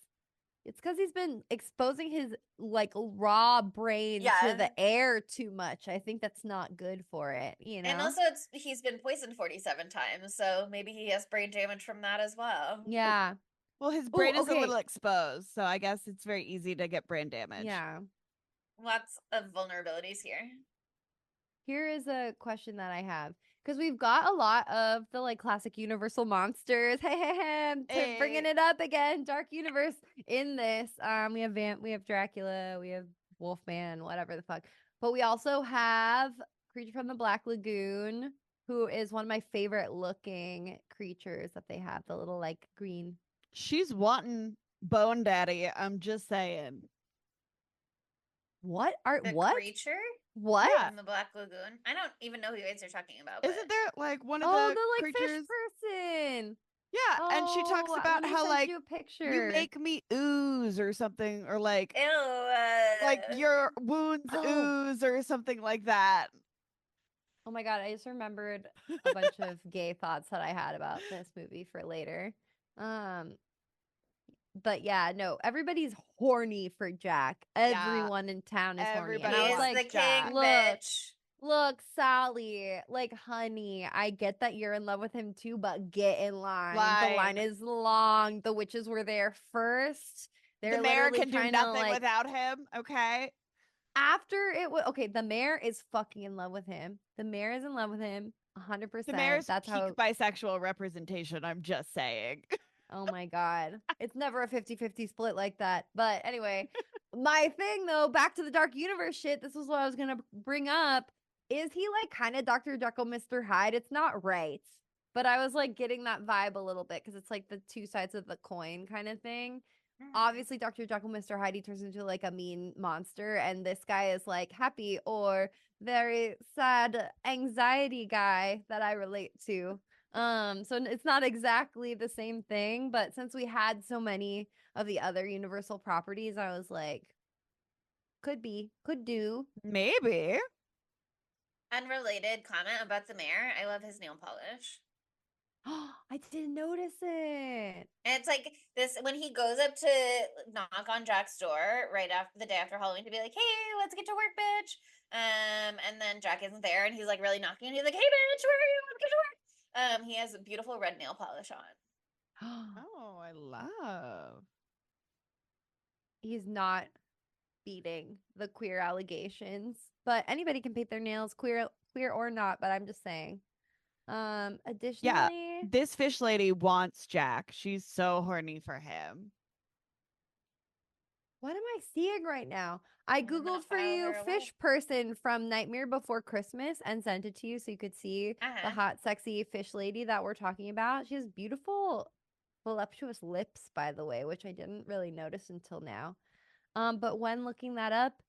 It's because he's been exposing his like raw brain to Yeah. the air too much. I think that's not good for it, And also he's been poisoned 47 times, so maybe he has brain damage from that as well. Yeah. Well, his Oh, brain is a okay. little exposed, so I guess it's very easy to get brain damage. Yeah. Lots of vulnerabilities here. Here is a question that I have because we've got a lot of the like classic Universal monsters. Hey, bringing Hey. it up again, Dark Universe in this. We have Dracula, we have Wolfman, whatever the fuck. But we also have Creature from the Black Lagoon, who is one of my favorite looking creatures that they have. The little like green. She's wanting Bone Daddy. I'm just saying. What are The what? creature What? Yeah. from the Black Lagoon. I don't even know who you guys are talking about. Isn't there like one of Oh, the the like creatures? fish person. Yeah, and she talks Oh, about let me how send like you a you picture. make me ooze or something, or like Ew. your wounds Oh. ooze or something like that. Oh my god, I just remembered a bunch of gay thoughts that I had about this movie for later. Um, but yeah, no, everybody's horny for Jack. Yeah, Everyone in town is horny. And He everybody I was is wants the like, Jack. king, look, bitch. look, Sally, like, honey, I get that you're in love with him too, but get in line. The line is long. The witches were there first. They're The mayor literally can do trying to nothing like without him. Okay, after it was okay, the mayor is fucking in love with him. The mayor is in love with him the 100%. mayor's That's peak how bisexual representation. I'm just saying. oh my god. It's never a 50-50 split like that. But anyway, my thing though, back to the Dark Universe shit, this was what I was going to bring up. Is he like kind of Dr. Jekyll, Mr. Hyde? It's not right. But I was like getting that vibe a little bit because it's like the two sides of the coin kind of thing. Obviously, Dr. Jekyll, Mr. Hyde, he turns into like a mean monster, and this guy is like happy or very sad anxiety guy that I relate to. So it's not exactly the same thing, but since we had so many of the other Universal properties, I was like, could be, could do. Maybe. Unrelated comment about the mayor. I love his nail polish. I didn't notice it. And it's like this when he goes up to knock on Jack's door right after the day after Halloween to be like, "Hey, let's get to work, bitch." And then Jack isn't there, and he's like really knocking, and he's like, "Hey, bitch, where are you? Let's get to work." He has a beautiful red nail polish on. Oh, I love. He's not beating the queer allegations, but anybody can paint their nails, queer or not. But I'm just saying. Additionally, This fish lady wants Jack. She's so horny for him. what am I seeing right now? I I'm gonna googled for file you her away. fish person from Nightmare Before Christmas and sent it to you so you could see the Uh-huh. hot, sexy fish lady that we're talking about. She has beautiful, voluptuous lips, by the way, which I didn't really notice until now. But when looking that up,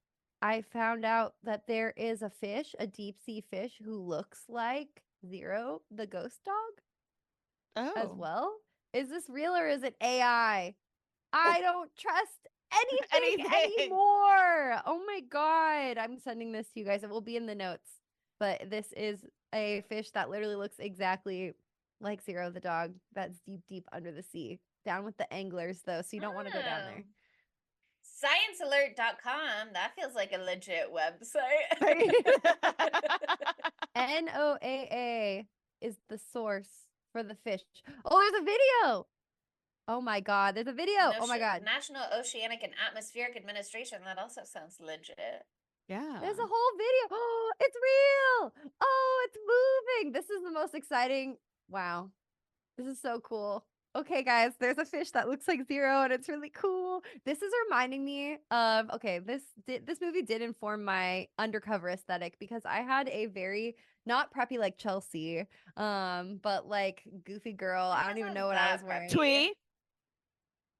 I found out that there is a fish, a deep sea fish, who looks like Zero, the ghost dog, as Oh. well. Is this real or is it AI? I don't trust anything anymore. Oh my God. I'm sending this to you guys. It will be in the notes. But this is a fish that literally looks exactly like Zero the dog that's deep, deep under the sea. Down with the anglers, though, so you don't want to go down there. ScienceAlert.com. That feels like a legit website. NOAA is the source for the fish. Oh, there's a video. Oh my God, there's a video. Oh my God. National Oceanic and Atmospheric Administration. That also sounds legit. Yeah. There's a whole video. Oh, it's real. Oh, it's moving. This is the most exciting. Wow. This is so cool. Okay, guys, there's a fish that looks like Zero and it's really cool. This is reminding me of, okay, this movie did inform my undercover aesthetic because I had a very not preppy like Chelsea, but like goofy girl. I don't even know what I was wearing. Twee.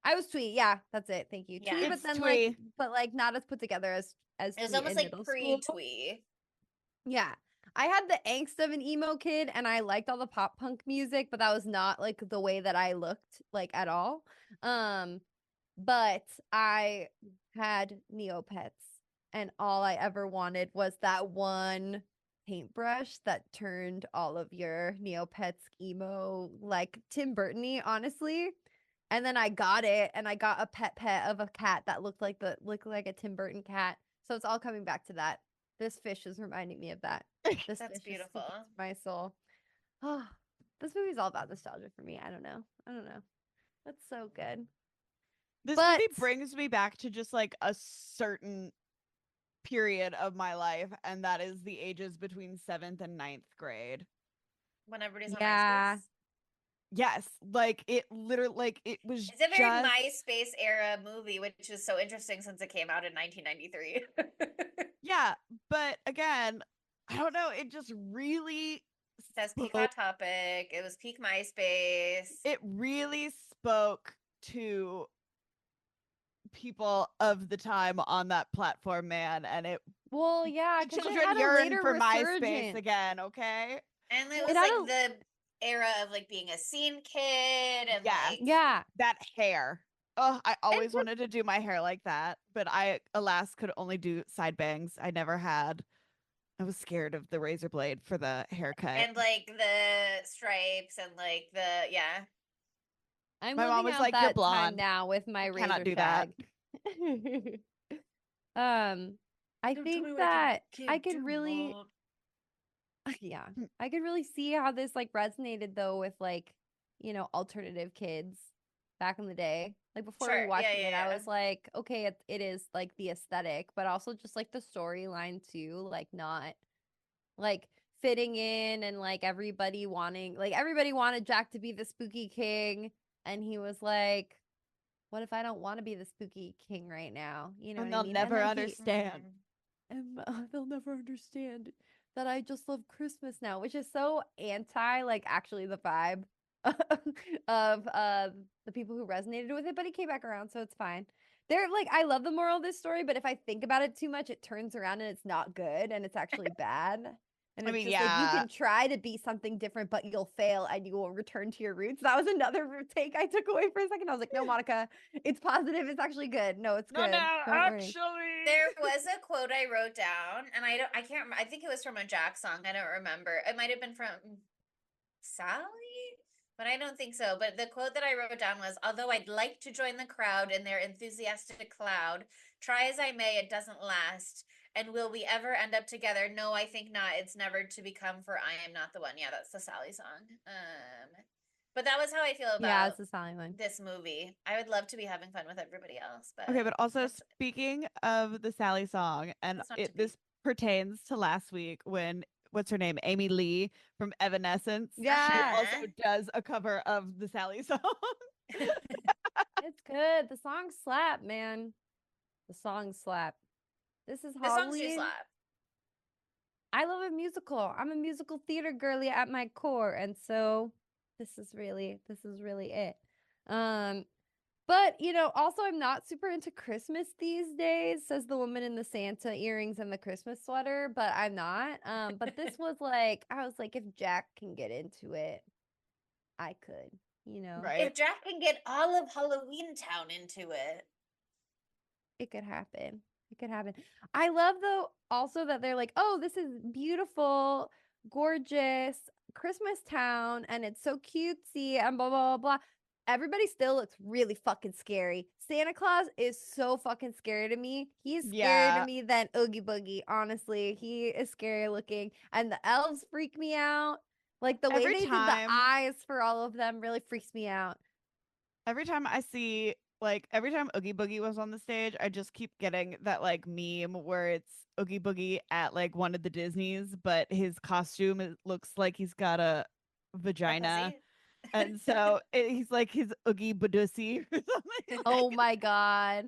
I was twee. Yeah, that's it. Thank you. Yeah. Twee, but It's then twee. like, but like not as put together as It was twee almost in like middle school. pre-twee. Yeah. I had the angst of an emo kid and I liked all the pop punk music, but that was not like the way that I looked like at all. But I had Neopets and all I ever wanted was that one paintbrush that turned all of your Neopets emo like Tim Burton-y, honestly. And then I got it and I got a pet of a cat that looked like a Tim Burton cat. So it's all coming back to that. This fish is reminding me of that. This That's fish beautiful. is speaking to my soul. Oh, this movie's all about nostalgia for me. I don't know. That's so good. This But- movie brings me back to just like a certain period of my life, and that is the ages between 7th and 9th grade. When everybody's Yeah. on MySpace. Yes, like it literally, like it was. It's a very just... MySpace era movie, which is so interesting since it came out in 1993. Yeah, but again, I don't know. It just really That's peak Hot Topic. It was peak MySpace. It really spoke to people of the time on that platform, man, and it. Well, yeah, the because it children had a yearn later for MySpace resurgence. again. Okay. And it It was had like the era of like being a scene kid and Yeah. like Yeah. That hair. Oh, I always just- wanted to do my hair like that, but I, alas, could only do side bangs. I never had. I was scared of the razor blade for the haircut. and like the stripes and like the yeah. I'm My mom living was out like, "You're that time blonde. now with my razor Cannot do that." fag. I think that I could really yeah, I could really see how this like resonated though with like, alternative kids back in the day. Like before Sure, rewatching it, yeah. I was like, okay, it is like the aesthetic, but also just like the storyline too, like not like fitting in and like everybody wanted Jack to be the spooky king, and he was like, what if I don't want to be the spooky king right now? You know And what I they'll mean? never then he- understand. and they'll never understand that I just love Christmas now, which is so anti, like, actually the vibe of the people who resonated with it. But he came back around, so it's fine. They're like, I love the moral of this story, but if I think about it too much, it turns around and it's not good and it's actually bad. And I it's mean, just like you yeah. can try to be something different, but you'll fail and you will return to your roots. That was another take I took away for a second. I was like, no, Monica, it's positive. It's actually good. No, it's good. Don't worry. There was a quote I wrote down, and I can't remember. I think it was from a Jack song. I don't remember. It might have been from Sally, but I don't think so. But the quote that I wrote down was, "Although I'd like to join the crowd in their enthusiastic cloud, try as I may, it doesn't last. And will we ever end up together? No, I think not. It's never to become, for I am not the one." Yeah, that's the Sally song. But that was how I feel about Yeah, it's a Sally one. this movie. I would love to be having fun with everybody else, but Okay, but also that's- speaking of the Sally song, and That's not to be. this pertains to last week when what's her name, Amy Lee from Evanescence, she Yeah. also does a cover of the Sally song. It's good. The song slap, man. The song slap. This is the songs do Halloween. slap. I love a musical. I'm a musical theater girly at my core, and so this is really it. But also I'm not super into Christmas these days, says the woman in the Santa earrings and the Christmas sweater, but I'm not. But this was like, I was like, if Jack can get into it, I could, Right. If Jack can get all of Halloween Town into it. It could happen. It could happen. I love though also that they're like, oh, this is beautiful, gorgeous Christmas town, and it's so cutesy and blah blah blah blah. Everybody still looks really fucking scary. Santa Claus is so fucking scary to me. He's scarier to Yeah. me than Oogie Boogie. Honestly, he is scary looking, and the elves freak me out. Like the way Every they did the time eyes for all of them really freaks me out. every time I see like every time Oogie Boogie was on the stage, I just keep getting that like meme where it's Oogie Boogie at like one of the Disneys, but his costume looks like he's got a A vagina. pussy. And so he's like his Oogie Badussy or something. Oh my god.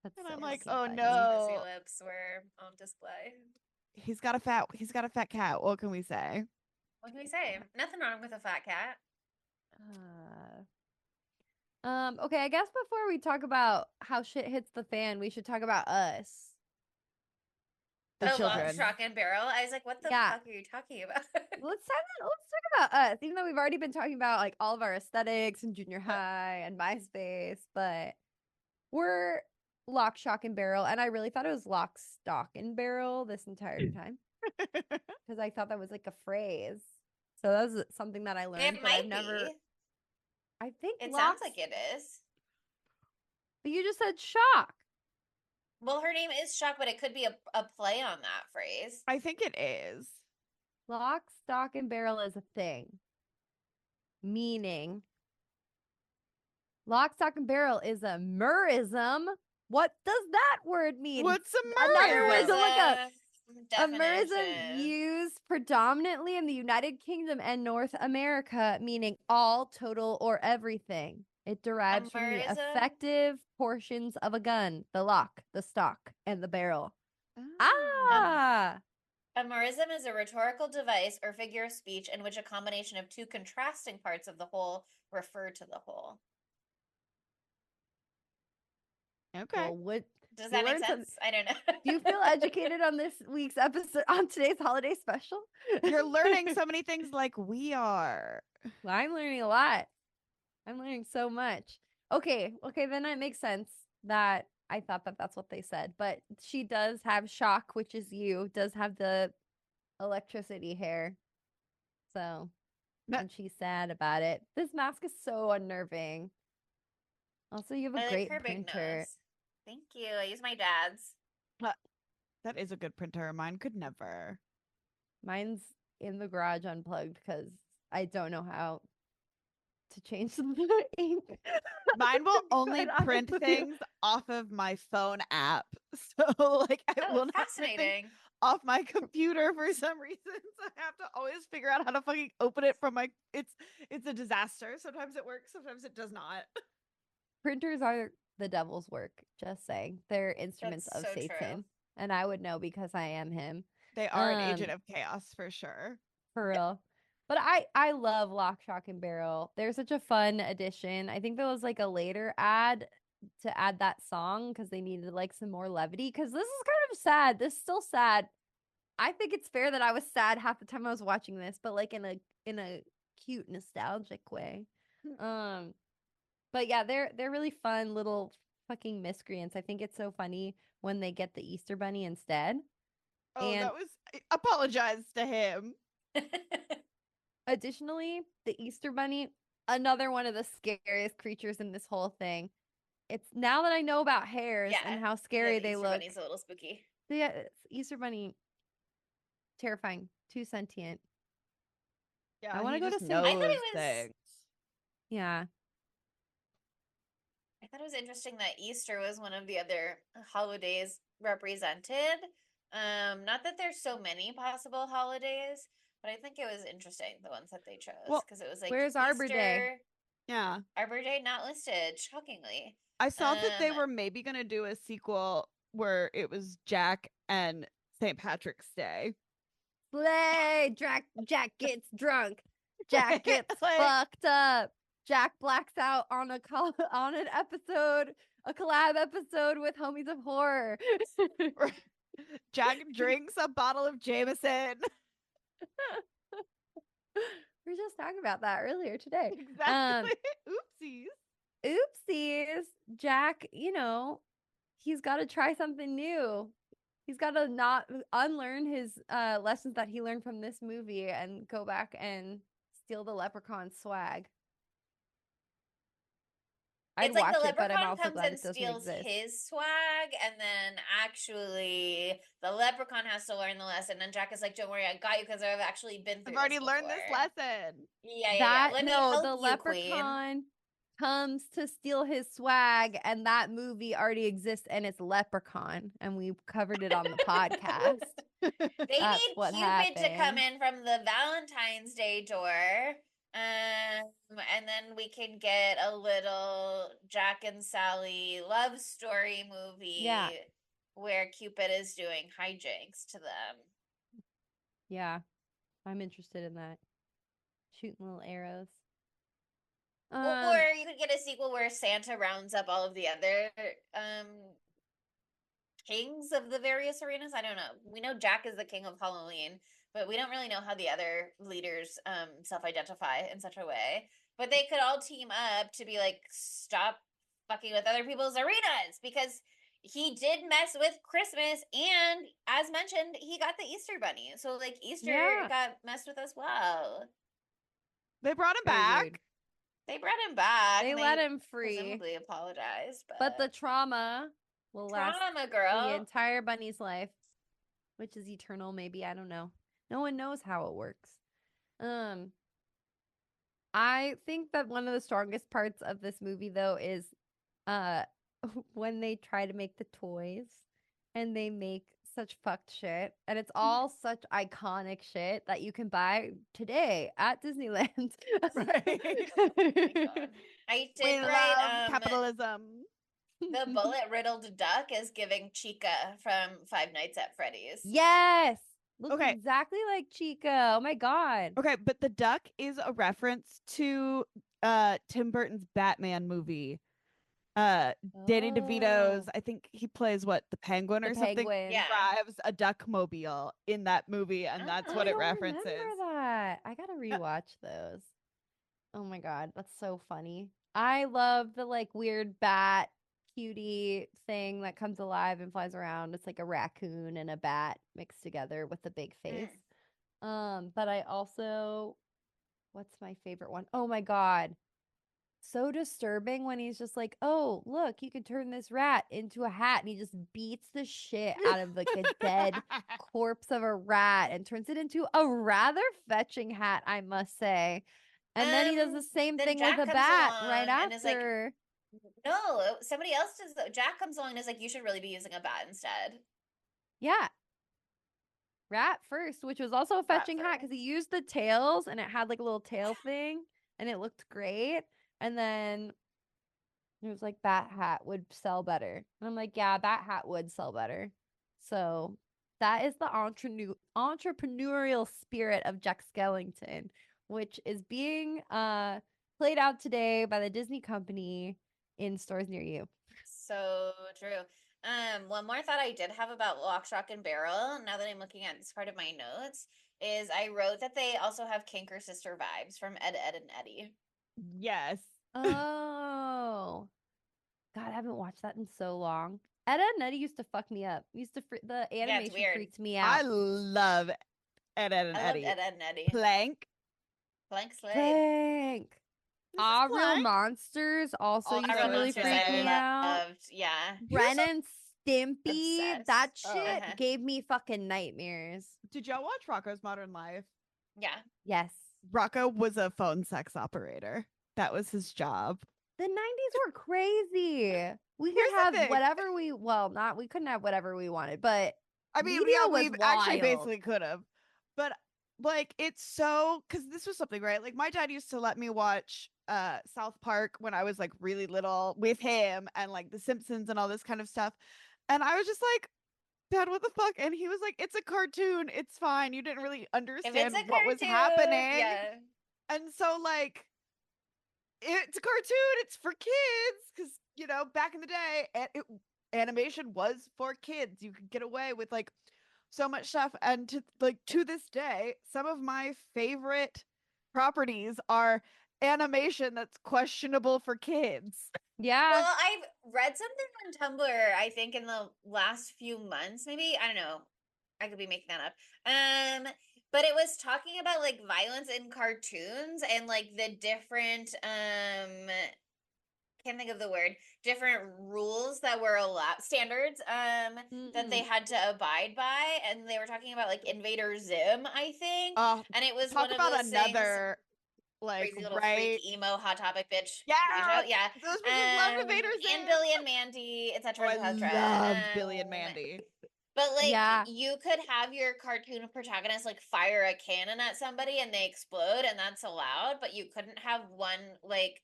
That's And I'm so like, His, oh funny. his pussy no. lips were on display. He's got a fat cat. What can we say? What can we say? Nothing wrong with a fat cat. Okay, I guess before we talk about how shit hits the fan, we should talk about us. The Oh, lock, children. shock, and barrel. I was like, what the Yeah. fuck are you talking about? Let's talk about us, even though we've already been talking about like all of our aesthetics and junior high and MySpace, but we're lock, shock, and barrel. And I really thought it was lock, stock, and barrel this entire time because I thought that was like a phrase. So that was something that I learned, It but I've might never. be. I think It sounds locks. like it is. But you just said shock. Well, her name is Shock, but it could be a play on that phrase. I think it is. Lock, stock, and barrel is a thing. Meaning, lock, stock, and barrel is a merism. What does that word mean? What's a Another word to merism? look up. A merism Definition. used predominantly in the United Kingdom and North America, meaning all, total, or everything. It derives from the merism? effective portions of a gun, the lock, the stock, and the barrel. Ah. A merism is a rhetorical device or figure of speech in which a combination of two contrasting parts of the whole refer to the whole. Okay. Well, what Does you that make learned some- sense? I don't know. do you feel educated on this week's episode on today's holiday special? You're learning so many things like we are. Well, I'm learning a lot. I'm learning so much. Okay, then it makes sense that I thought that that's what they said. But she does have shock, which is you, does have the electricity hair. So, No. and she's sad about it. This mask is so unnerving. Also, you have a I like great her big printer. nose. Thank you. I use my dad's. That is a good printer. Mine could never. Mine's in the garage unplugged because I don't know how to change the ink. Mine will only Quite print honest with you. things off of my phone app. So like I Oh, will not print things fascinating. off my computer for some reason. So I have to always figure out how to fucking open it from my it's a disaster. Sometimes it works, sometimes it does not. Printers are the devil's work, just saying. They're instruments That's of so Satan. true. And I would know because I am him. They are an agent of chaos for sure. For real. But I love Lock, Shock, and Barrel. They're such a fun addition. I think there was like a later ad to add that song because they needed like some more levity. Because this is kind of sad. This is still sad. I think it's fair that I was sad half the time I was watching this, but like in a cute, nostalgic way. But yeah, they're really fun little fucking miscreants. I think it's so funny when they get the Easter bunny instead. Oh, And that was apologize to him. additionally, the Easter bunny, another one of the scariest creatures in this whole thing. It's now that I know about hares Yeah. and how Yeah, scary the they Easter look. Bunny's a little spooky. Yeah, Easter bunny, terrifying, too sentient. Yeah, I wanna he go to just sleep. knows I thought it was things. Yeah. I thought it was interesting that Easter was one of the other holidays represented. Not that there's so many possible holidays, but I think it was interesting the ones that they chose Well, because it was like where's Arbor Day? Easter, Yeah. Arbor Day not listed, shockingly. I saw that they Um, were maybe gonna do a sequel where it was Jack and St. Patrick's Day. Slay! Jack gets drunk. Jack gets Like- fucked up. Jack blacks out on on an episode, a collab episode with Homies of Horror. Jack drinks a bottle of Jameson. We were just talking about that earlier today. Exactly. Oopsies. oopsies, Jack, he's got to try something new. He's got to not unlearn his lessons that he learned from this movie and go back and steal the leprechaun swag. I'd It's like the watch it, but I'm leprechaun also comes glad and it doesn't steals exist. his swag, and then actually the leprechaun has to learn the lesson. And Jack is like, "Don't worry, I got you because I've actually been through I've already this learned this before." lesson. Yeah. Let me help The you, Queen. leprechaun comes to steal his swag, and that movie already exists, and it's Leprechaun, and we covered it on the podcast. They That's need what Cupid to come happened. in from the Valentine's Day door. And then we can get a little Jack and Sally love story movie Yeah. where Cupid is doing hijinks to them. Yeah, I'm interested in that. Shooting little arrows. Or you could get a sequel where Santa rounds up all of the other kings of the various arenas. I don't know. We know Jack is the king of Halloween, but we don't really know how the other leaders self-identify in such a way. But they could all team up to be like, stop fucking with other people's arenas, because he did mess with Christmas, and as mentioned, he got the Easter bunny. So like Easter got messed with as well. They brought him Very back. weird. They brought him back. They let him free. Presumably apologized, but the trauma will last girl. the entire bunny's life, which is eternal. Maybe, I don't know. No one knows how it works. I think that one of the strongest parts of this movie, though, is when they try to make the toys and they make such fucked shit, and it's all such iconic shit that you can buy today at Disneyland. Right. Oh my God. I did We write love capitalism. the bullet riddled duck is giving Chica from Five Nights at Freddy's. Yes. Looks Okay. exactly like Chica. Oh my God. Okay, but the duck is a reference to Tim Burton's Batman movie. Danny DeVito's, I think he plays what, the penguin The or something, penguin. Yeah. drives a duck mobile in that movie, and that's what I it don't references. remember that. I gotta rewatch those. Oh my God, that's so funny. I love the like weird bat cutie thing that comes alive and flies around. It's like a raccoon and a bat mixed together with a big face. But I also, what's my favorite one? Oh my God. So disturbing when he's just like, "Oh, look, you could turn this rat into a hat." And he just beats the shit out of like a dead corpse of a rat and turns it into a rather fetching hat, I must say. And then he does the same thing Jack with a comes bat along right and is like, after. no, somebody else does. Jack comes along and is like, you should really be using a bat instead. Yeah. Rat first, which was also a fetching hat because he used the tails and it had like a little tail thing and it looked great. And then it was like that hat would sell better. And I'm like, yeah, that hat would sell better. So that is the entrepreneurial spirit of Jack Skellington, which is being played out today by the Disney company in stores near you. So true. One more thought I did have about Lock, Shock, and Barrel, now that I'm looking at this part of my notes, is I wrote that they also have Kinker Sister vibes from Ed, Ed, and Eddie. Yes. Oh. God, I haven't watched that in so long. Ed, Ed and Eddie used to fuck me up. The animation freaked me out. I love Ed, Ed, and I Eddie. loved Ed, Ed, and Eddie. Plank. Plank Slade. Plank. Our Real Monsters also used to really freak me out. Yeah. Ren and Stimpy. Obsessed. That shit gave me fucking nightmares. Did y'all watch Rocco's Modern Life? Yeah. Yes. Rocco was a phone sex operator. That was his job. The 90s were crazy. We could have whatever we couldn't have whatever we wanted, but I mean, media yeah, we was actually wild. basically could have. But like it's so, because this was something, right? Like my dad used to let me watch South Park when I was like really little with him, and like The Simpsons and all this kind of stuff. And I was just like, Dad, what the fuck? And he was like, it's a cartoon. It's fine. You didn't really understand what was happening. Yeah. And so like it's a cartoon, it's for kids, because you know, back in the day, animation was for kids. You could get away with like so much stuff, and to this day, some of my favorite properties are animation that's questionable for kids. Yeah. Well, I've read something on Tumblr, I think in the last few months, maybe. I don't know. I could be making that up. But it was talking about like violence in cartoons and like the different can't think of the word, different rules that were allowed, standards that they Mm-mm. had to abide by, and they were talking about like Invader Zim, I think. Oh, And it was talk one of about those things, another like crazy little freak right. emo hot topic bitch Yeah, TV show. Yeah. those bitches loved Invader And Zim. Billy and Mandy, Oh, etc. I etc. loved Billy and Mandy. But like Yeah. you could have your cartoon protagonist like fire a cannon at somebody and they explode and that's allowed, but you couldn't have one like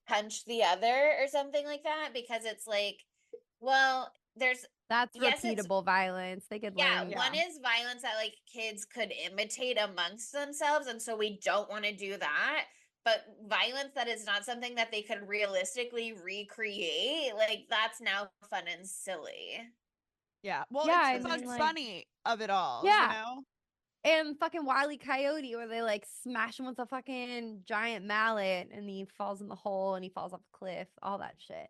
punch the other or something like that because it's like, well, there's That's yes, it's repeatable violence. They could yeah, learn. one Yeah. is violence that like kids could imitate amongst themselves, and so we don't want to do that. But violence that is not something that they could realistically recreate, like that's now fun and silly. Yeah. Well, Yeah, it's I the mean, Bugs like, Bunny of it all, you yeah. know? And fucking Wile E. Coyote, where they like smash him with a fucking giant mallet and he falls in the hole and he falls off a cliff, all that shit.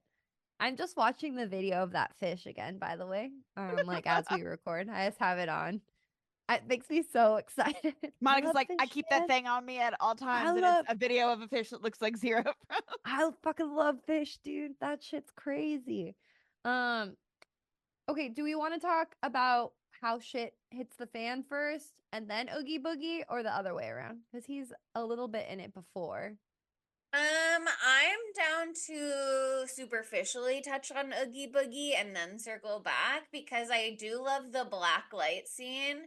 I'm just watching the video of that fish again, by the way. Like as we record, I just have it on. It makes me so excited. I Monica's love like, fish, I keep that man. thing on me at all I times, and it's love, a video of a fish that looks like Zero from. I fucking love fish, dude. That shit's crazy. Um, okay, do we want to talk about how shit hits the fan first and then Oogie Boogie, or the other way around? Because he's a little bit in it before. I'm down to superficially touch on Oogie Boogie and then circle back because I do love the black light scene.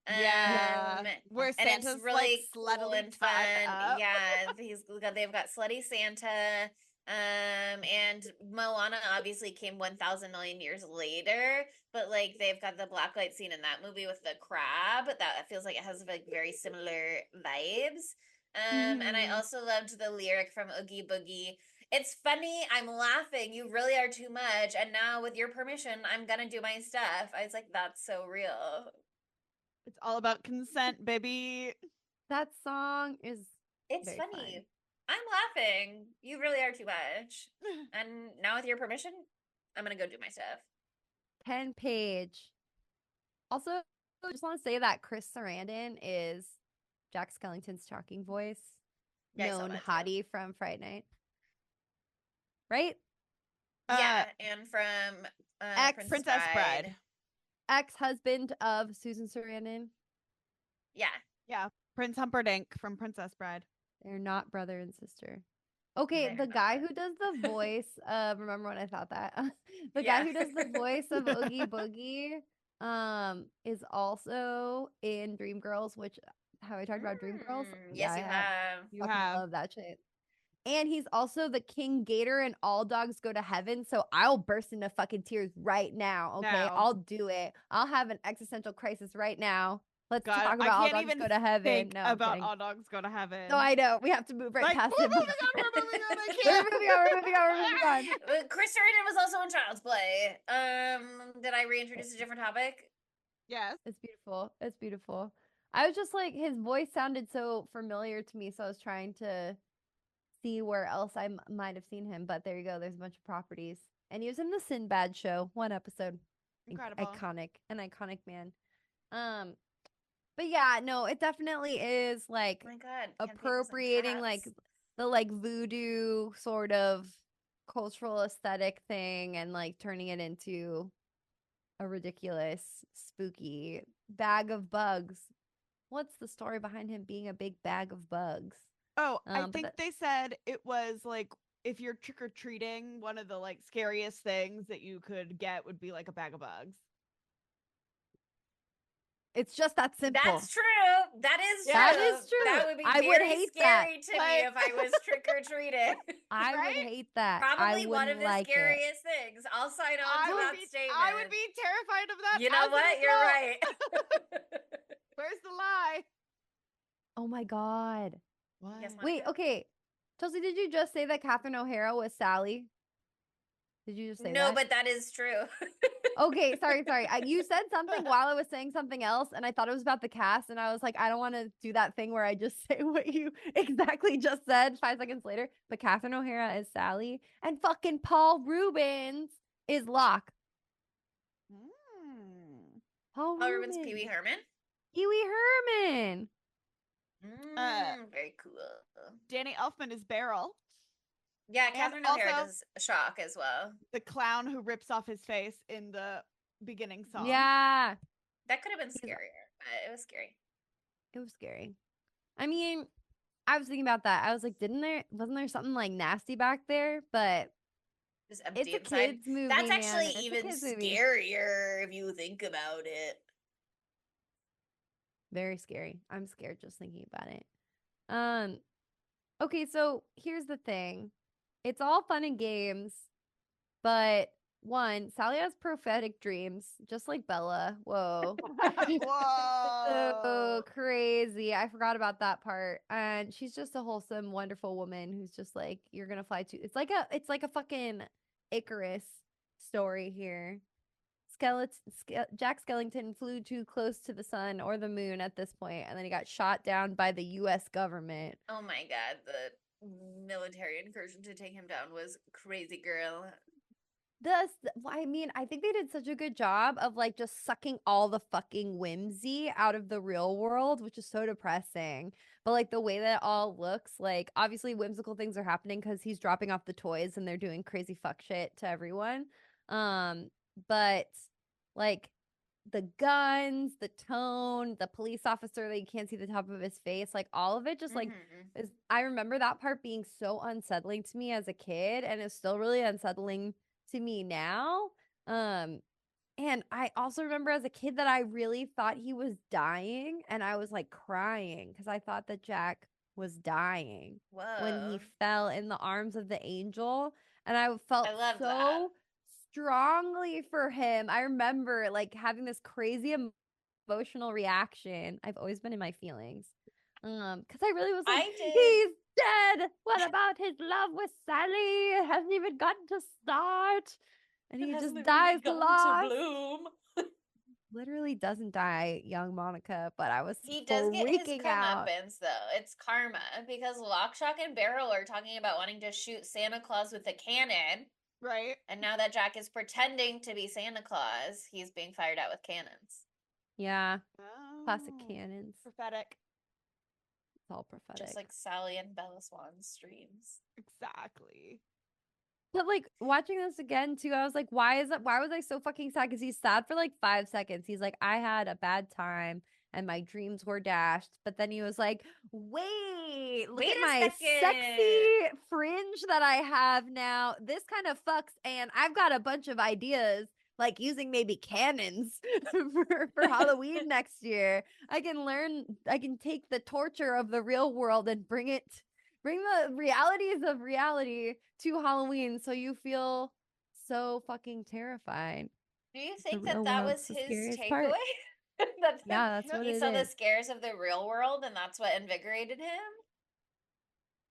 Yeah. Um, Where and it's Santa's like really cool sluttily and tied fun. up. Yeah, they've got Slutty Santa. And Moana obviously came 1,000 million years later, but like they've got the blacklight scene in that movie with the crab that feels like it has like very similar vibes. And I Mhm. also loved the lyric from Oogie Boogie. It's funny, I'm laughing, you really are too much, and now with your permission, I'm gonna do my stuff. I was like, that's so real. It's all about consent, baby. That song is It's very fun. funny. I'm laughing. You really are too much. And now with your permission, I'm gonna go do my stuff. 10 page. Also, I just want to say that Chris Sarandon is Jack Skellington's talking voice, Yeah, I saw known that too. Hottie from Fright Night. Right? Yeah, and from Princess Bride. Ex-husband of Susan Sarandon. Yeah. Yeah. Prince Humperdinck from Princess Bride. They're not brother and sister. Okay, They're the guy not. who does the voice of, remember when I thought that? The Yeah. guy who does the voice of Oogie Boogie is also in Dreamgirls, which have I talked about Dreamgirls? Yeah, Yes, I you have. have. You Fucking have. love that shit. And he's also the King Gator in All Dogs Go to Heaven. So I'll burst into fucking tears right now. Okay. Now. I'll do it. I'll have an existential crisis right now. Let's God, talk I about All can't Dogs even Go to Heaven. think No, I'm about kidding. All Dogs Go to Heaven. No, I know. We have to move right Like, past we're it. moving on, we're moving on, I We're can't. moving on. We're moving on. We're moving on. Chris Sarandon was also in Child's Play. Did I reintroduce a different topic? Yes. It's beautiful. It's beautiful. I was just like, his voice sounded so familiar to me. So I was trying to see where else I might have seen him. But there you go. There's a bunch of properties. And he was in the Sinbad show, one episode. Incredible. An iconic man. But yeah, no, it definitely is like Oh my God, can't think of some appropriating like cats. the like voodoo sort of cultural aesthetic thing and like turning it into a ridiculous, spooky bag of bugs. What's the story behind him being a big bag of bugs? Oh, I But think they said it was like if you're trick or treating, one of the like scariest things that you could get would be like a bag of bugs. it's just that simple. That's true. That is Yeah. true. That is true. That would be I would very hate that. scary to me Like- if I was trick or treating. I Right? would hate that. Probably I one of wouldn't the like it. scariest things. I'll sign on to that statement. I would be terrified of that. You know as an what? You're adult. right. Where's the lie? Oh my god. What? Yes, Wait, Monica? okay. Chelsea, did you just say that Catherine O'Hara was Sally? Did you just say No, that? but that is true. Okay, sorry. You said something while I was saying something else, and I thought it was about the cast, and I was like, I don't want to do that thing where I just say what you exactly just said 5 seconds later. But Catherine O'Hara is Sally, and fucking Paul Rubens is Locke. Mm. Paul Paul Rubens, Pee Wee Rubens. Herman. Pee Wee Herman. Very cool. Danny Elfman is Beryl. Yeah, And Catherine O'Hara also does Shock as well. the clown who rips off his face in the beginning song. Yeah. That could have been He's- scarier, but it was scary. It was scary. I mean, I was thinking about that. I was like, wasn't there something like nasty back there? But Just it's empty a inside. kids movie, That's man. actually It's a even kids movie. scarier if you think about it. Very scary. I'm scared just thinking about it. Okay, so here's the thing. It's all fun and games, but one, Sally has prophetic dreams, just like Bella. Whoa. So Whoa. crazy. I forgot about that part. And she's just a wholesome, wonderful woman who's just like, you're gonna fly to it's like a fucking Icarus story here. Jack Skellington flew too close to the sun or the moon at this point, and then he got shot down by the US government. Oh my god, the military incursion to take him down was crazy, girl. I mean, I think they did such a good job of like just sucking all the fucking whimsy out of the real world, which is so depressing. But like the way that it all looks, like obviously whimsical things are happening because he's dropping off the toys and they're doing crazy fuck shit to everyone. But like the guns, the tone, the police officer that you can't see the top of his face, like all of it just like is I remember that part being so unsettling to me as a kid, and it's still really unsettling to me now. And I also remember as a kid that I really thought he was dying, and I was like crying because I thought that Jack was dying when he Whoa. fell in the arms of the angel. And I felt I love that. so strongly for him. I remember like having this crazy emotional reaction. I've always been in my feelings. Because I really was like, I did. he's dead. What about his love with Sally? It hasn't even gotten to start. And he just dies lost. bloom. Literally doesn't die, young Monica, but I was He does get his freaking out. comeuppance, though. It's karma because Lockshock and Barrel are talking about wanting to shoot Santa Claus with a cannon. Right? And now that Jack is pretending to be Santa Claus, he's being fired at with cannons. Yeah, classic Oh, cannons. prophetic. It's all prophetic. Just like Sally and Bella Swan's dreams. Exactly. But like watching this again too, I was like, why was I so fucking sad? Because he's sad for like 5 seconds. He's like, I had a bad time and my dreams were dashed. But then he was like, wait, look Wait at a my second. sexy fringe that I have now. This kind of fucks, and I've got a bunch of ideas, like using maybe cannons for Halloween next year. I can take the torture of the real world and bring the realities of reality to Halloween so you feel so fucking terrified. Do you The think real that world's was the his scariest takeaway? part. That Yeah, that's what he it saw the is. scares of the real world and that's what invigorated him?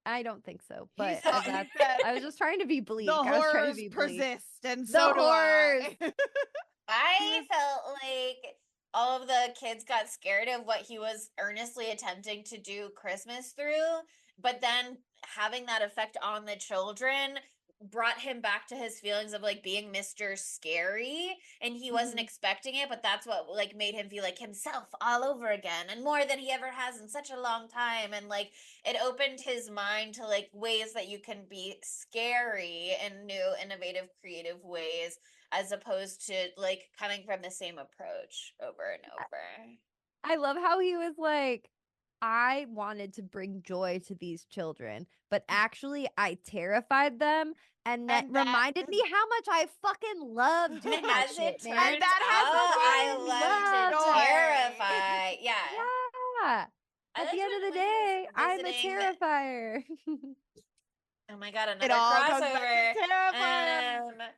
I don't think so, He but saw- he that's said, I was just trying to be bleak. the I was trying to horrors be bleak. persist, and The so do horrors. I. I felt like all of the kids got scared of what he was earnestly attempting to do Christmas through, but then having that effect on the children brought him back to his feelings of like being Mr. Scary, and he wasn't expecting it, but that's what like made him feel like himself all over again and more than he ever has in such a long time. And like it opened his mind to like ways that you can be scary in new, innovative, creative ways, as opposed to like coming from the same approach over and over. I love how he was like, I wanted to bring joy to these children, but actually I terrified them, and that And that reminded me how much I fucking love doing And that as shit, it turns man. And that has out, I fucking love to joy. terrify. Yeah. Yeah. I At the liked end of the when he was day, I'm a visiting. terrifier. Oh my god, It another all comes crossover. back to Terrifier.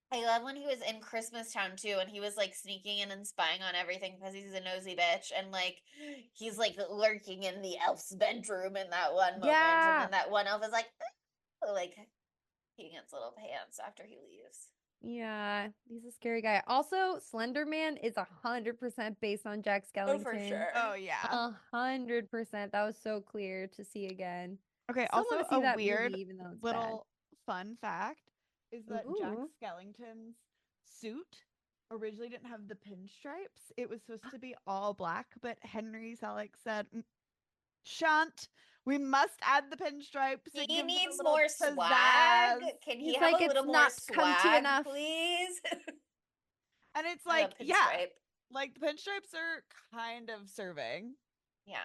I love when he was in Christmas Town too, and he was like sneaking in and spying on everything because he's a nosy bitch, and like he's like lurking in the elf's bedroom in that one moment, and Yeah. then that one elf is like He gets little pants after he leaves. Yeah, he's a scary guy. Also, Slender Man is 100% based on Jack Oh, for Skellington. sure. Oh yeah. 100%. That was so clear to see again. Okay, Still also want to see a that weird movie, even though it's little fun fact is that Jack Ooh. Skellington's suit originally didn't have the pinstripes. It was supposed to be all black, but Henry Selick said, "Shan't. We must add the pinstripes. It He gives it a needs little more swag. pizzazz." Can he He's have like, a it's little more not come to swag, enough. please? And it's I like, love yeah, pinstripe. like the pinstripes are kind of serving. Yeah.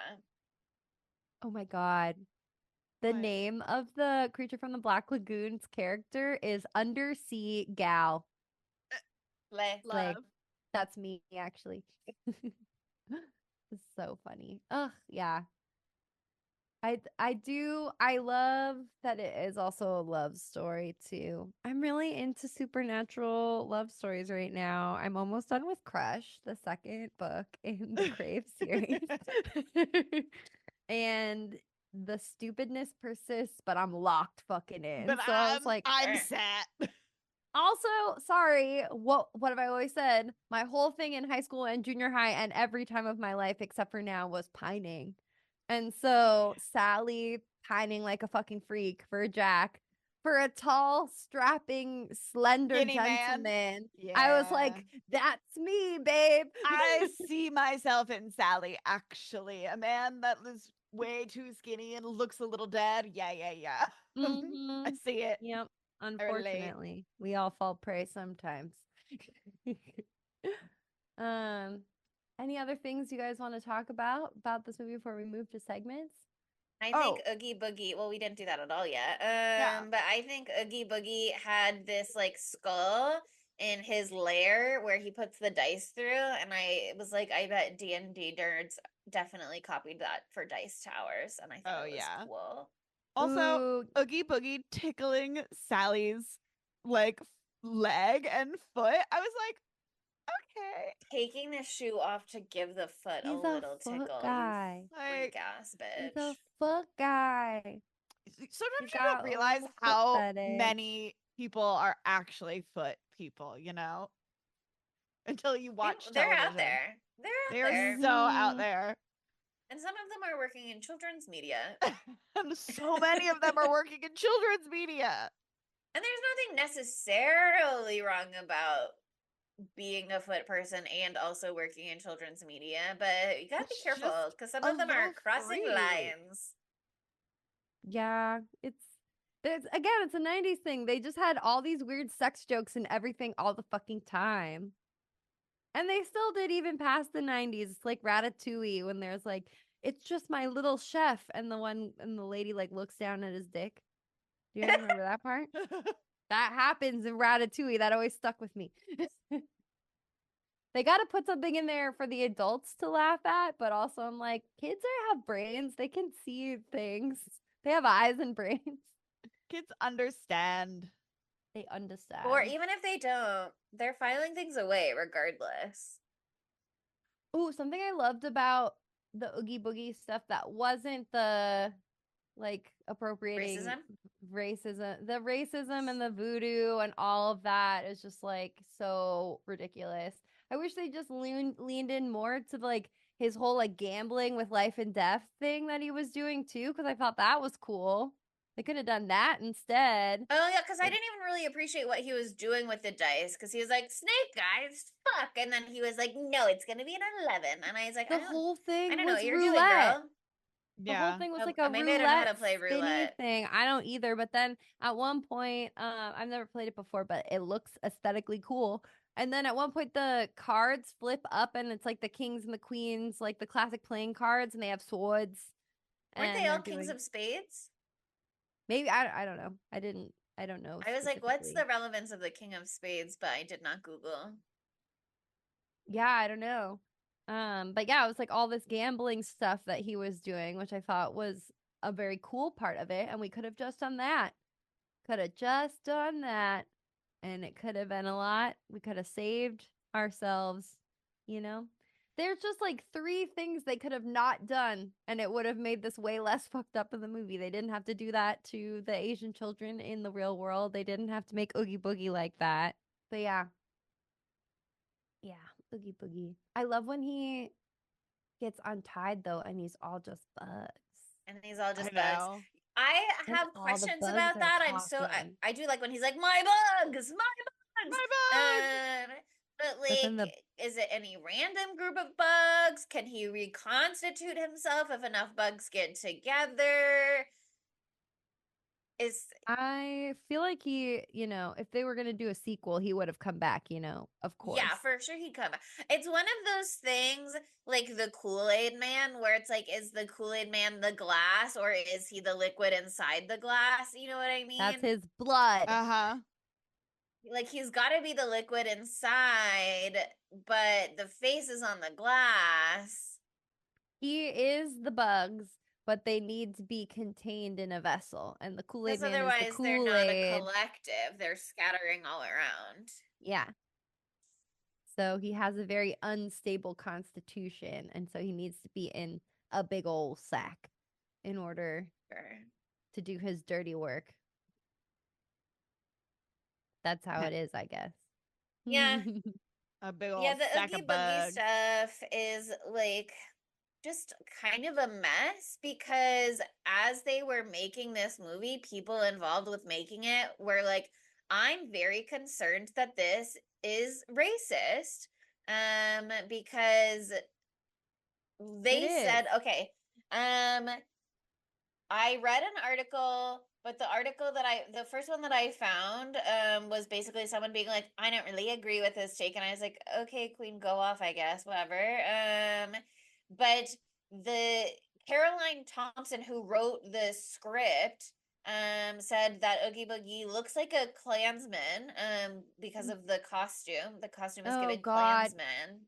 Oh my God. The What? name of the creature from the Black Lagoon's character is Undersea Gal. Lay. Like, Love. that's me, actually. It's so funny. Ugh, yeah. I love that it is also a love story too. I'm really into supernatural love stories right now. I'm almost done with Crush, the second book in the Crave series. And the stupidness persists, but I'm locked fucking in. But So I was like, I'm sad. also, sorry, what have I always said? My whole thing in high school and junior high and every time of my life except for now was pining. And so Sally pining like a fucking freak for Jack, for a tall, strapping, slender Skinny man. gentleman. I was Yeah. like, that's me, babe. I see myself in Sally, actually. A man that is way too skinny and looks a little dead. Yeah, yeah, yeah. I Mhm. see it. Yep. I relate. Unfortunately, we all fall prey sometimes. um, any other things you guys want to talk about this movie before we move to segments? I think Oh, Oogie Boogie, well, we didn't do that at all yet. yeah. But I think Oogie Boogie had this like skull in his lair where he puts the dice through, and I was like, I bet D&D nerds definitely copied that for Dice Towers, and I thought Oh, it was yeah. cool. Also, Ooh, Oogie Boogie tickling Sally's like leg and foot. I was like, okay. Taking the shoe off to give the foot a he's a little foot tickle, you guy. freak Like, ass He's bitch. a foot guy. sometimes He's you don't got a realize little foot how fetish. many people are actually foot people, until you watch They're out television. there. They're out They are there. so out Mhm. there. And some of them are working in children's media. And so many of them are working in children's media. And there's nothing necessarily wrong about being a foot person and also working in children's media, but you gotta be It's careful just because some a of them are little crossing freak. lines. Yeah, it's a 90s thing. They just had all these weird sex jokes and everything all the fucking time. And they still did even past the 90s. It's like Ratatouille when there's like, it's just my little chef, and the lady like looks down at his dick. Do you guys remember that part? That happens in Ratatouille. That always stuck with me. They got to put something in there for the adults to laugh at, but also I'm like, kids have brains. They can see things. They have eyes and brains. Kids understand. They Or understand. even if they don't, they're filing things away regardless. Ooh, something I loved about the Oogie Boogie stuff that wasn't the like appropriating Racism? racism and the voodoo and all of that is just like so ridiculous. I wish they just leaned in more to like his whole like gambling with life and death thing that he was doing too, because I thought that was cool. They could have done that instead. Oh yeah, because I But didn't even really appreciate what he was doing with the dice. Because he was like, "Snake guys, fuck," and then he was like, "No, it's gonna be an 11," and I was like, the whole I thing don't know was what you're doing, roulette. girl." The whole Yeah. thing was Oh, like a maybe I don't know how roulette to play spinny roulette. thing. I don't either. But then at one point, I've never played it before, but it looks aesthetically cool. And then at one point, the cards flip up, and it's like the kings and the queens, like the classic playing cards, and they have swords, Weren't they and they're all kings doing of spades? maybe I don't know. I don't know I was like, "What's specifically. the relevance of the king of spades?" But I did not Google. Yeah, I don't know. But yeah, it was like all this gambling stuff that he was doing, which I thought was a very cool part of it, and we could have just done that. Could have just done that, and it could have been a lot. We could have saved ourselves, you know? There's just like 3 things they could have not done, and it would have made this way less fucked up in the movie. They didn't have to do that to the Asian children in the real world. They didn't have to make Oogie Boogie like that. But yeah. Yeah, Oogie Boogie. I love when he gets untied though, and he's all just bugs. And he's all I just bugs. know. I And have all the questions bugs about are that. talking. I do like when he's like, my bugs, my bugs. My bugs. But But then like, is it any random group of bugs? Can he reconstitute himself if enough bugs get together? Is I feel like he, if they were gonna do a sequel, he would have come back, of Yeah, course. for sure he'd come. It's one of those things like the Kool-Aid man where it's like, is the Kool-Aid man the glass or is he the liquid inside the glass? You know what I That's mean? his blood. Uh-huh. Like he's got to be the liquid inside, but the face is on the glass. He is the bugs, but they need to be contained in a vessel. And the Kool-Aid Because Man is the otherwise they're not a Kool-Aid. collective. They're scattering all around. Yeah. So he has a very unstable constitution, and so he needs to be in a big old sack in order Sure. to do his dirty work. That's how it is, I guess. Yeah. A big Yeah, old the sack Oogie of Boogie bugs. stuff is like just kind of a mess because as they were making this movie, people involved with making it were like, I'm very concerned that this is racist. Because It they is. said, okay, I read an article, but the first one that I found, was basically someone being like, I don't really agree with this take. And I was like, okay, Queen, go off, I guess, whatever. But the Caroline Thompson, who wrote the script, said that Oogie Boogie looks like a Klansman, because of the costume. The costume is Oh given God. Klansman.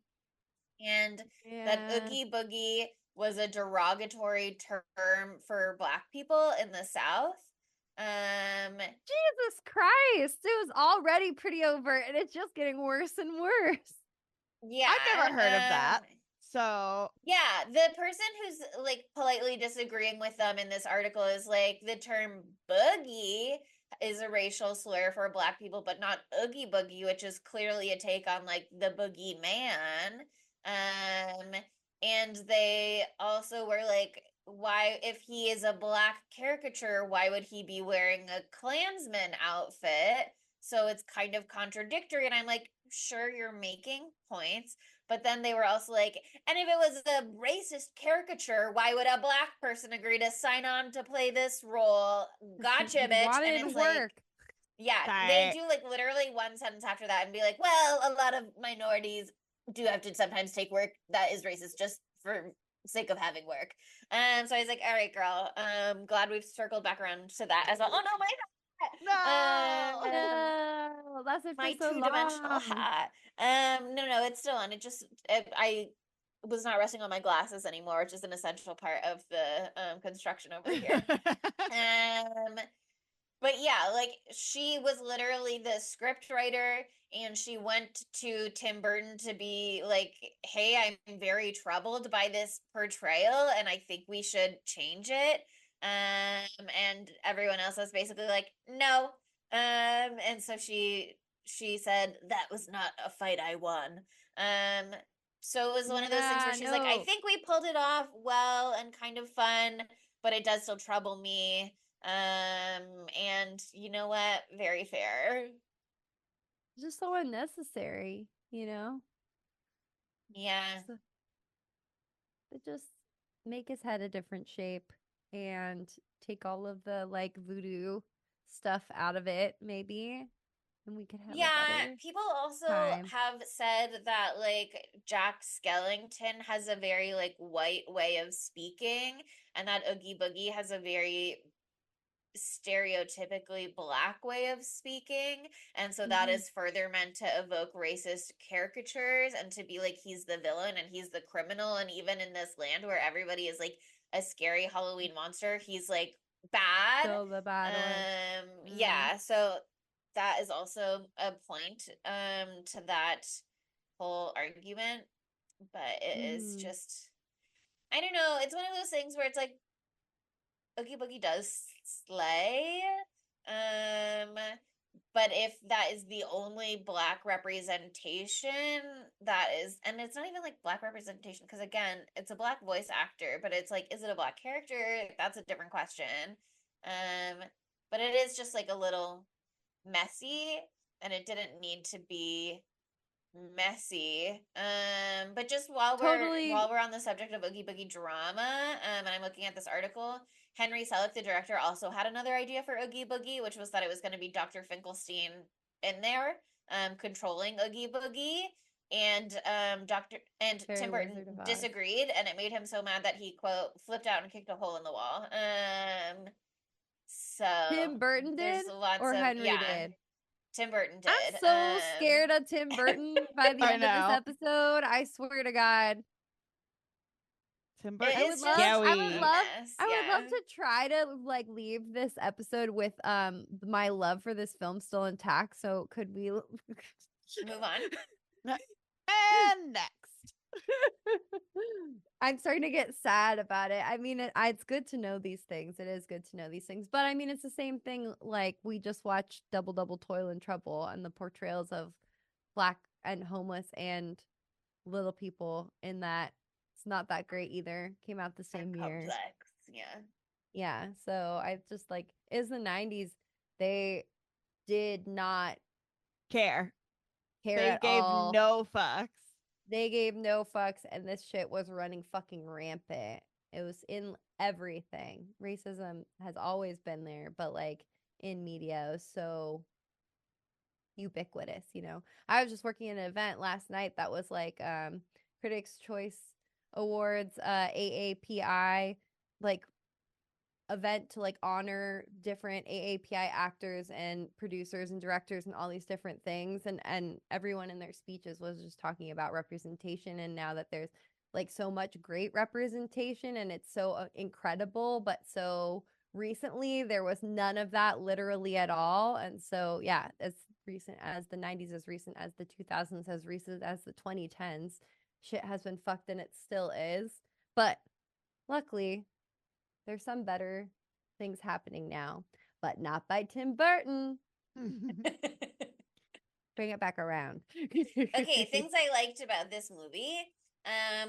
And that Yeah. Oogie Boogie was a derogatory term for Black people in the South. Um, Jesus Christ. It was already pretty overt, and it's just getting worse and worse. I've never heard of yeah. that. So Yeah, the person who's like politely disagreeing with them in this article is like the term boogie is a racial slur for Black people, but not oogie boogie, which is clearly a take on like the boogie man. And they also were like, why, if he is a Black caricature, why would he be wearing a Klansman outfit? So it's kind of contradictory. And I'm like, sure, you're making points. But then they were also like, and if it was a racist caricature, why would a Black person agree to sign on to play this role? Gotcha, He bitch. And wanted it's work. like, yeah, they tight. do like literally one sentence after that and be like, well, a lot of minorities do have to sometimes take work that is racist just for sake of having work. So I was like, all right, girl. Glad we've circled back around to that as well. Oh no, my No. No, that's it for my so two-dimensional long. hat. No, it's still on. I was not resting on my glasses anymore, which is an essential part of the construction over here. Um, but yeah, like she was literally the script writer and she went to Tim Burton to be like, "Hey, I'm very troubled by this portrayal and I think we should change it." And everyone else was basically like, "No." And so she said that was not a fight I won. Um so it was one of those things where Yeah, she's like, "I no. think we pulled it off well and kind of fun, but it does still trouble me." And you know what? Very fair. It's just so unnecessary. Yeah. So they just make his head a different shape and take all of the like voodoo stuff out of it, maybe, and we could have a Yeah, better people also time. have said that like Jack Skellington has a very like white way of speaking and that Oogie Boogie has a very stereotypically Black way of speaking, and so that Mm-hmm. is further meant to evoke racist caricatures and to be like he's the villain and he's the criminal, and even in this land where everybody is like a scary Halloween monster, he's like bad. Still the bad one. Mm. Yeah, so that is also a point to that whole argument. but it is Mm. just, I don't know. It's one of those things where it's like Oogie Boogie does slay. Um, but if that is the only black representation, that is, and it's not even like black representation, because again, it's a black voice actor, but it's like, is it a black character? That's a different question. Um, but it is just like a little messy, and it didn't need to be messy. But just Totally. while we're on the subject of Oogie Boogie drama, and I'm looking at this article, Henry Selick, the director, also had another idea for Oogie Boogie, which was that it was going to be Dr. Finkelstein in there, controlling Oogie Boogie. And Very Tim Burton Wizard of Oz. disagreed, and it made him so mad that he quote flipped out and kicked a hole in the wall. So Tim Burton there's did lots or of, Henry yeah, did? Tim Burton I'm did. so scared of Tim Burton by the I end of this know. episode. I swear to God. Tim It, I Burton's would it's love just I would scary. a love mess. I would love Yeah. to try to like leave this episode with my love for this film still intact. So could we Move on. And next. I'm starting to get sad about it. I mean, it's good to know these things. It is good to know these things. But I mean, it's the same thing. Like we just watched Double Double Toil and Trouble and the portrayals of black and homeless and little people in that. It's not that great either. Came out the Are same year. complex. Yeah. Yeah. So I just like is the 90s. They did not Care. care They at gave all. no fucks. They gave no fucks, and this shit was running fucking rampant. It was in everything. Racism has always been there, but like in media, it was so ubiquitous, you know. I was just working at an event last night that was like Critics Choice Awards, AAPI, like event to like honor different AAPI actors and producers and directors and all these different things, and everyone in their speeches was just talking about representation, and now that there's like so much great representation and it's so incredible, but so recently there was none of that literally at all. And so yeah, as recent as the 90s, as recent as the 2000s, as recent as the 2010s, shit has been fucked and it still is. But luckily there's some better things happening now, but not by Tim Burton. Bring it back around. Okay, things I liked about this movie.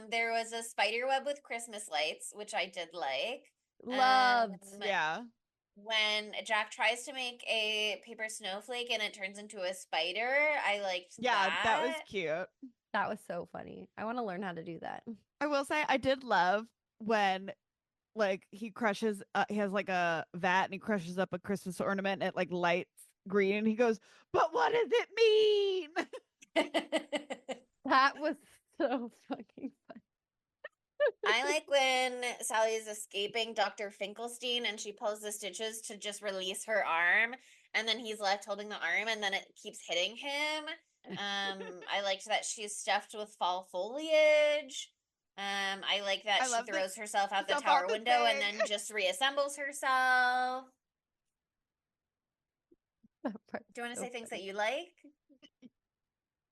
There was a spider web with Christmas lights, which I did like. Loved. Yeah. When Jack tries to make a paper snowflake and it turns into a spider, I liked Yeah, that was that. cute. That was so funny. I want to learn how to do that. I will say I did love when like he crushes he has like a vat and he crushes up a Christmas ornament and it like lights green and he goes, "But what does it mean?" That was so fucking funny. I like when Sally is escaping Dr. Finkelstein and she pulls the stitches to just release her arm, and then he's left holding the arm and then it keeps hitting him. I liked that she's stuffed with fall foliage. I like that I she love that throws herself out the stuff out tower the window and thing. then just reassembles herself. That part's Do you want to so say things that funny. you like?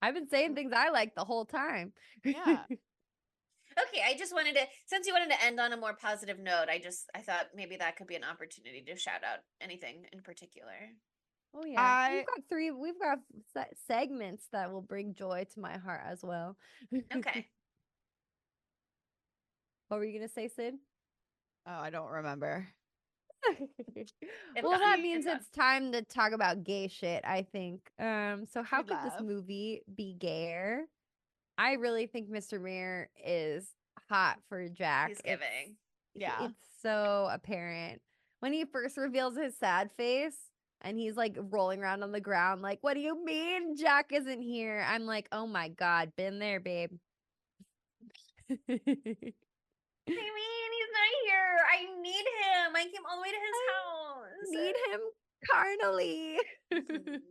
I've been saying things I like the whole time. Yeah. Okay, I just wanted to, since you wanted to end on a more positive note, I thought maybe that could be an opportunity to shout out anything in particular. Oh yeah, I we've got segments that will bring joy to my heart as well. Okay. What were you gonna say, Sid? I don't remember. It's Well, gone. that means It's gone. it's time to talk about gay shit, I think. So how We could this love. movie be gayer? I really think Mr. Mayor is hot for Jack. He's giving. Yeah. It's so apparent. When he first reveals his sad face and he's like rolling around on the ground, like, what do you mean Jack isn't here? I'm like, oh my God, been there, babe. What do you mean he's not here? I need him. I came all the way to his house. Need him carnally. Mhm.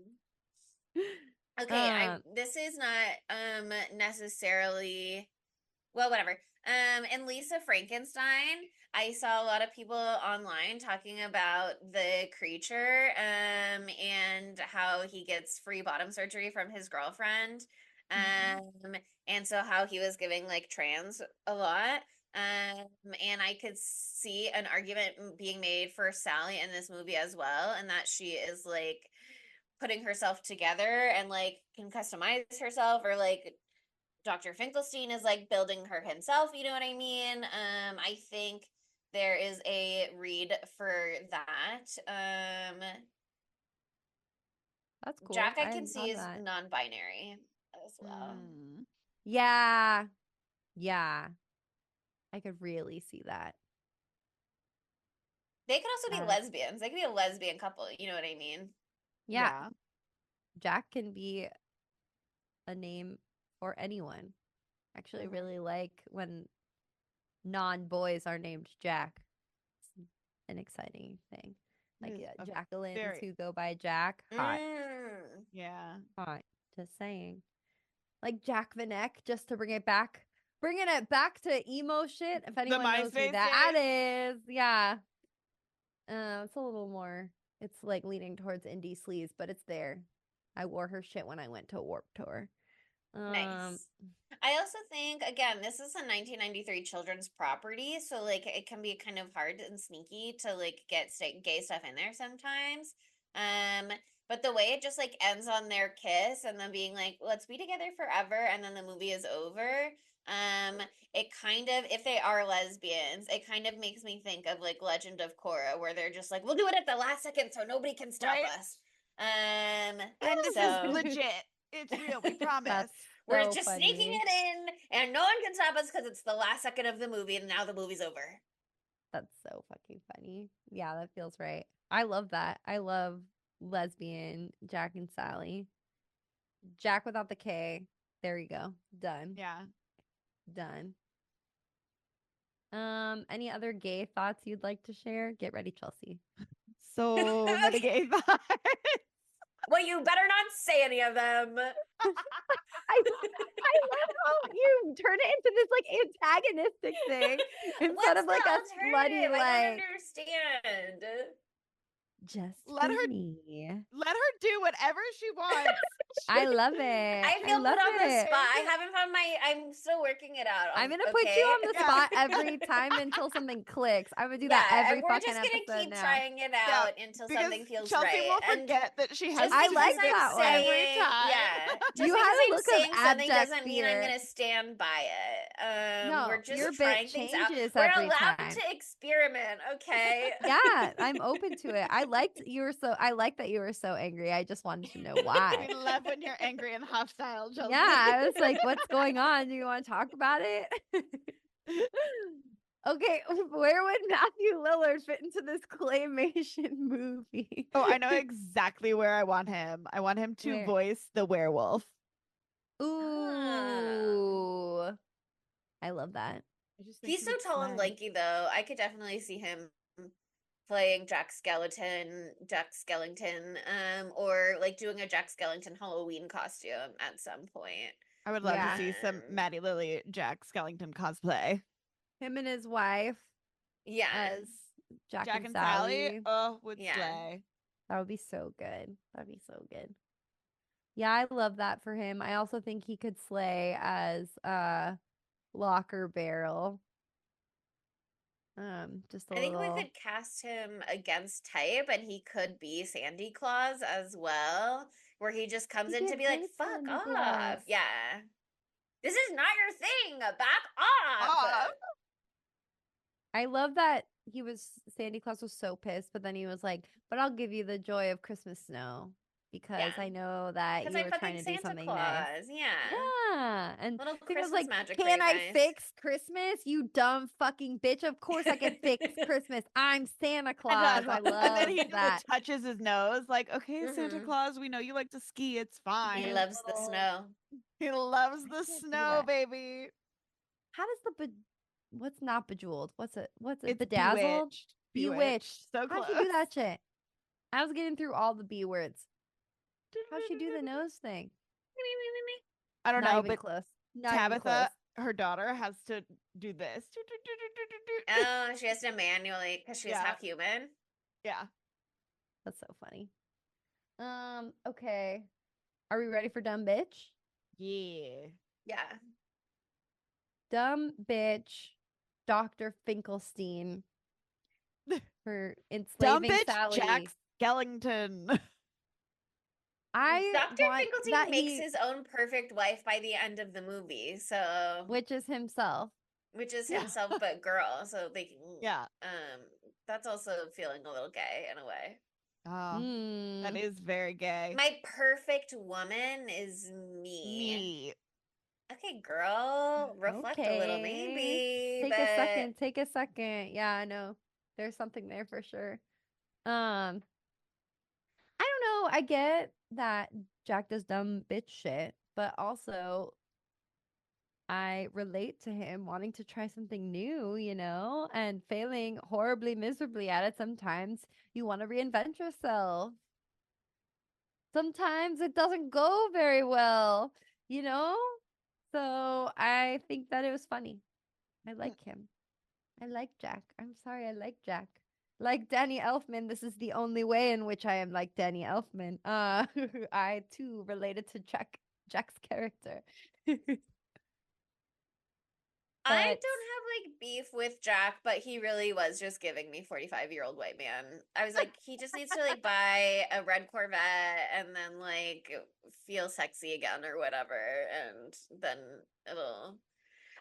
Okay, uh, this is not necessarily, well, whatever. In Lisa Frankenstein, I saw a lot of people online talking about the creature and how he gets free bottom surgery from his girlfriend. And so how he was giving like trans a lot. And I could see an argument being made for Sally in this movie as well, and that she is like putting herself together and like can customize herself, or like Dr. Finkelstein is like building her himself, you know what I mean? I think there is a read for that. That's cool. Jack I I can hadn't see thought of is that. non-binary as well. Mm. Yeah. Yeah. I could really see that. They could also be That lesbians. They could be a lesbian couple, you know what I mean? yeah, Yeah. Jack can be a name for anyone. Actually, Mhm. really like when non-boys are named Jack. It's an exciting thing. It Like is a Jacqueline's very who go by Jack. Hot. yeah. Hot. Just saying. Like Jack Vanek, just to bringing it back to emo shit. If anyone knows who MySpace that days. is, yeah. It's a little more. It's like leaning towards indie sleaze, but it's there. I wore her shit when I went to Warped Tour. Nice. I also think, again, this is a 1993 children's property, so like it can be kind of hard and sneaky to like get gay stuff in there sometimes. But the way it just like ends on their kiss and then being like, let's be together forever, and then the movie is over. It kind of, if they are lesbians, it kind of makes me think of like Legend of Korra, where they're just like, we'll do it at the last second so nobody can stop Right? us. And this is So legit. It's real. We promise. That's we're so just sneaking funny. it in, and no one can stop us because it's the last second of the movie, and now the movie's over. That's so fucking funny. Yeah, that feels right. I love that. I love lesbian Jack and Sally. Jack without the K. There you go. Done. Yeah. Done. Any other gay thoughts you'd like to share? Get ready, Chelsea. So many gay vibes. Well, you better not say any of them. I love how you turn it into this like antagonistic thing instead What's of the like a slutty alternative? I like don't understand. just Let for her me. let her do whatever she wants. I love it. I feel love put on the it. spot. I haven't found my. I'm still working it out. I'm gonna put you Okay. on the Yeah. spot every time until something clicks. I'm gonna do Yeah, that every we're fucking just gonna episode keep now. trying it Yeah, out until because something feels Chelsea right. will And forget that she has just to I do because like this that I'm one. every saying, time. yeah, just You because had a I'm look of saying something abject doesn't mean I'm fear. gonna stand by it. No, We're your just bit trying things out. changes We're every allowed time. to experiment, okay? Yeah, I'm open to it. I like that you were so angry. I just wanted to know why. We love when you're angry and hostile, Chelsea. Yeah, I was like, what's going on? Do you want to talk about it? Okay, where would Matthew Lillard fit into this claymation movie? Oh, I know exactly where I want him. I want him to Where? voice the werewolf. Ooh. I love that. I just think He's he so would tall and slay. lanky, though. I could definitely see him playing Jack Skellington, or like doing a Jack Skellington Halloween costume at some point. I would love Yeah. to see some Maddie Lily Jack Skellington cosplay. Him and his wife Yeah. as Jack, Jack and and Sally, Sally. would Yeah. slay. That would be so good. That'd be so good. Yeah, I love that for him. I also think he could slay as Locker Barrel. Just a I think we little. could cast him against type, and he could be Sandy Claus as well, where he just comes He'd in be to a be like, great fuck Santa off. Claus. Yeah. This is not your thing. Back off. Off. I love that Sandy Claus was so pissed, but then he was like, "But I'll give you the joy of Christmas snow because Yeah. I know that Because you I'm were trying fucking to do Santa something Claus. nice." Yeah. Yeah, and Little I think I was Christmas like, magic for "Can you I guys. fix Christmas? You dumb fucking bitch! Of course I can fix Christmas. I'm Santa Claus. I And then love he that." touches his nose, like, okay, Santa Mhm. Claus, we know you like to ski. It's fine. He loves the snow. He loves I the can't do snow, that. baby. How does what's not bejeweled? What's it? It's Bedazzled? bewitched. Bewitched. So How'd close. she do that shit? I was getting through all the B words. How'd she do the nose thing? I don't Not know, even but close. Not even close. Tabitha, her daughter, has to do this. Oh, she has to manually, because she's Yeah. half human. Yeah. That's so funny. Okay. Are we ready for dumb bitch? Yeah. Yeah. Dumb bitch, Dr. Finkelstein for Dumb enslaving bitch Jack Sally. Skellington. I Dr. want Finkelstein that makes his own perfect wife by the end of the movie. So, which is himself. which is Yeah. himself but girl. So they can Yeah. that's also feeling a little gay in a way. Oh, that Mm, is very gay. My perfect woman is me. Me. Okay, girl, reflect a little okay. maybe, Take a but second. Take a second. Yeah, I know. There's something there for sure. I don't know. I get that Jack does dumb bitch shit, but also I relate to him wanting to try something new, and failing horribly, miserably at it sometimes. You want to reinvent yourself. Sometimes it doesn't go very well, you know? So I think that it was funny. I like him. I like Jack. I'm sorry, I like Jack. Like Danny Elfman, this is the only way in which I am like Danny Elfman. I too related to Jack's character. I But don't have like beef with Jack, but he really was just giving me 45-year-old white man. I was like, he just needs to like buy a red Corvette and then like feel sexy again or whatever, and then it'll.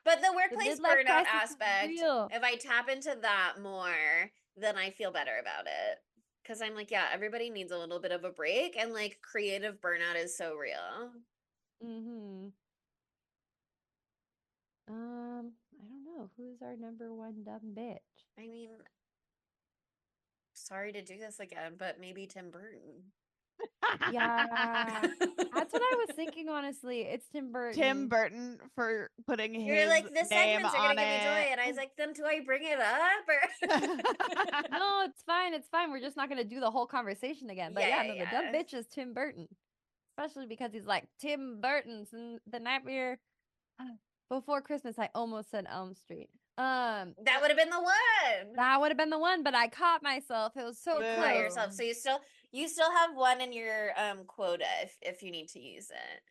But the the workplace midlife burnout crisis is aspect, real. if I tap into that more, then I feel better about it. Because I'm like, yeah, everybody needs a little bit of a break, and like creative burnout is so real. Mm-hmm. I don't know. Who's our number one dumb bitch? I mean, sorry to do this again, but maybe Tim Burton. Yeah. That's what I was thinking, honestly. It's Tim Tim Burton. Burton for putting You're his like, the name segments are gonna on give me joy, it. and I was like, then do I bring it up or? No, it's fine. It's fine. We're just not gonna do the whole conversation again. But yeah, Yeah, no, the dumb yeah, bitch is Tim Burton. Especially because he's like Tim Burton's and the Nightmare Before Christmas. I almost said Elm Street. that would have been the one. That would have been the one, but I caught myself. It was so You caught close. yourself, Boom. so you still have one in your quota if you need to use it.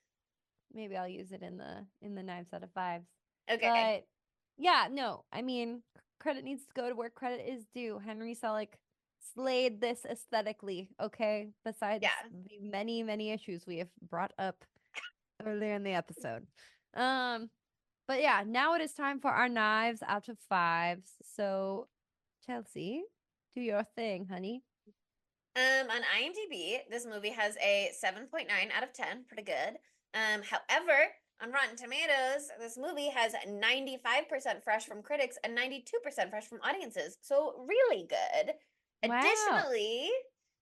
Maybe I'll use it in the knives out of fives. Okay, But yeah, no, I mean, credit needs to go to where credit is due. Henry Selick slayed this aesthetically, okay? Besides yeah. the many, many issues we have brought up earlier in the episode. Um, but yeah, now it is time for our knives out of fives. So, Chelsea, do your thing, honey. On IMDb, this movie has a 7.9 out of 10, pretty good. However, on Rotten Tomatoes, this movie has 95% fresh from critics and 92% fresh from audiences. So really good. Wow. Additionally,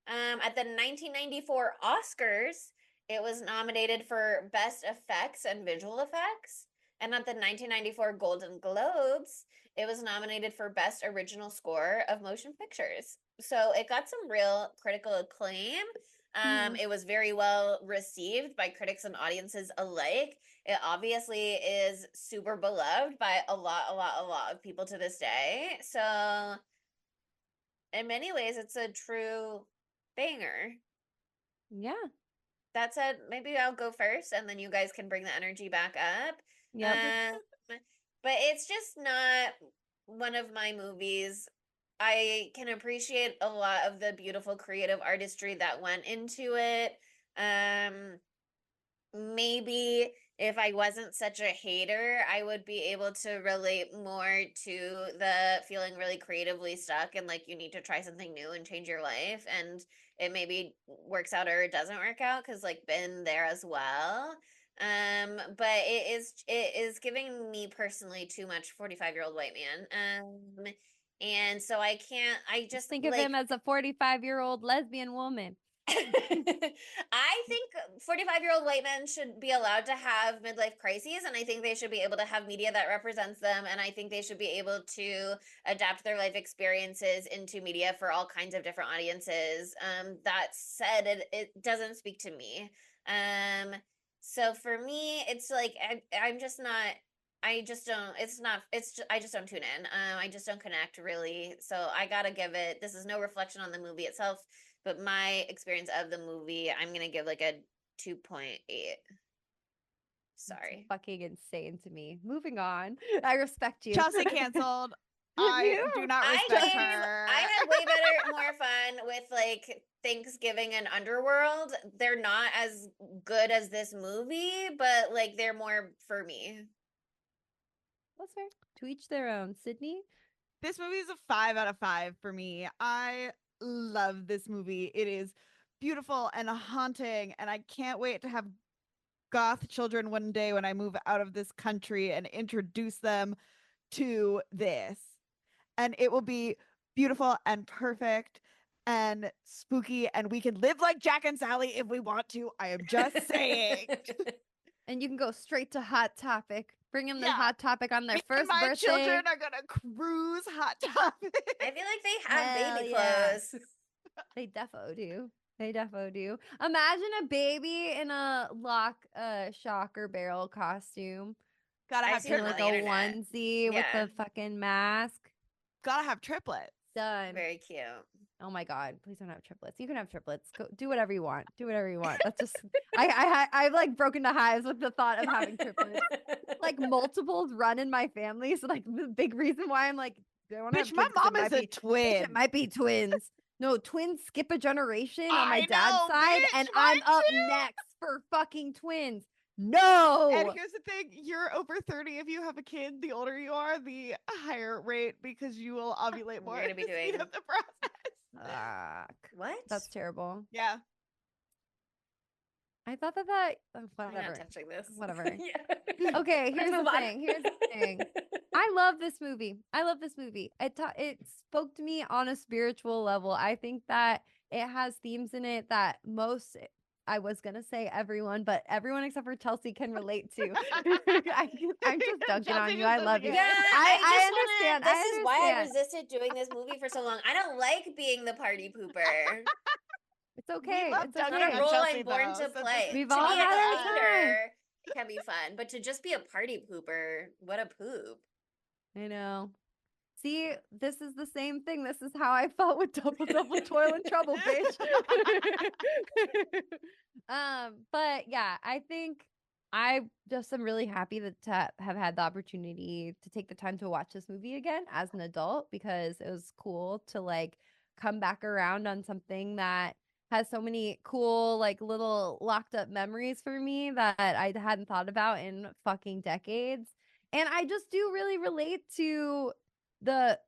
at the 1994 Oscars, it was nominated for Best Effects and Visual Effects. And at the 1994 Golden Globes, it was nominated for Best Original Score of Motion Pictures. So it got some real critical acclaim. Mhm. It was very well received by critics and audiences alike. It obviously is super beloved by a lot of people to this day. So in many ways, it's a true banger. Yeah. That said, maybe I'll go first and then you guys can bring the energy back up. Yep. Um, but it's just not one of my movies. I can appreciate a lot of the beautiful creative artistry that went into it. Um, maybe if I wasn't such a hater, I would be able to relate more to the feeling really creatively stuck and like you need to try something new and change your life. And it maybe works out or it doesn't work out because like been there as well. But it is giving me personally too much 45-year-old white man. And so I Just just think of him like as a 45-year-old lesbian woman. I think 45-year-old white men should be allowed to have midlife crises, and I think they should be able to have media that represents them, and I think they should be able to adapt their life experiences into media for all kinds of different audiences. That said, it doesn't speak to me. So for me, it's like I'm just not. I just don't. It's not. It's. I just don't tune in. I just don't connect really. So I gotta give it. This is no reflection on the movie itself, but my experience of the movie, I'm gonna give like a 2.8. Sorry. Fucking insane to me. Moving on. I respect you. Chelsea canceled. I do not respect her. I had way better, more fun with like Thanksgiving and Underworld. They're not as good as this movie, but like they're more for me. That's fair. To each their own. Sydney? This movie is a 5 out of 5 for me. I love this movie. It is beautiful and haunting, and I can't wait to have goth children one day when I move out of this country and introduce them to this. And it will be beautiful and perfect and spooky, and we can live like Jack and Sally if we want to. I am just saying. And you can go straight to Hot Topic. Bring them the Yeah. Hot Topic on their Me first and my birthday. children are gonna cruise Hot Topic. I feel like they have Hell baby yeah. clothes. They defo do. They defo do. Imagine a baby in a shocker barrel costume. Gotta I've have seen it In on like the a internet. onesie with Yeah. the fucking mask. Gotta have triplets. Done. Very cute. Oh my god! Please don't have triplets. You can have triplets. Go do whatever you want. Do whatever you want. That's just I've like broken to hives with the thought of having triplets. Like multiples run in my family, so like the big reason why I'm like I want to have Bitch, my kids 'cause it mom is might a be- bitch, twin. It might be twins. No, twins skip a generation on my I dad's know, side, bitch, and mine I'm up too. next for fucking twins. No. And here's the thing, you're over 30 if you have a kid. The older you are, the higher rate, because you will ovulate more You're gonna to be speed doing- up the process. Fuck. What? That's terrible. Yeah. I thought that I'm whatever. not touching this. Whatever. Yeah. Okay, here's the Move on. thing. Here's the thing. I love this movie. I love this movie. It spoke to me on a spiritual level. I think that it has themes in it that most I was gonna say everyone, but everyone except for Chelsea can relate to. I'm just dunking on Chelsea you. just I doesn't love you. care. Yeah, I just wanna- understand. This I is why I understand. resisted doing this movie for so long. I don't like being the party pooper. It's okay. love It's It's not dunking a okay. on role Chelsea, I'm born though, to so play. this We've To all be a had our time. leader can be fun, but to just be a party pooper, what a poop. I know. See, this is the same thing. This is how I felt with double toil and trouble, bitch. But yeah, I think I just am really happy that to have had the opportunity to take the time to watch this movie again as an adult because it was cool to like come back around on something that has so many cool like little locked up memories for me that I hadn't thought about in fucking decades. And I just do really relate to the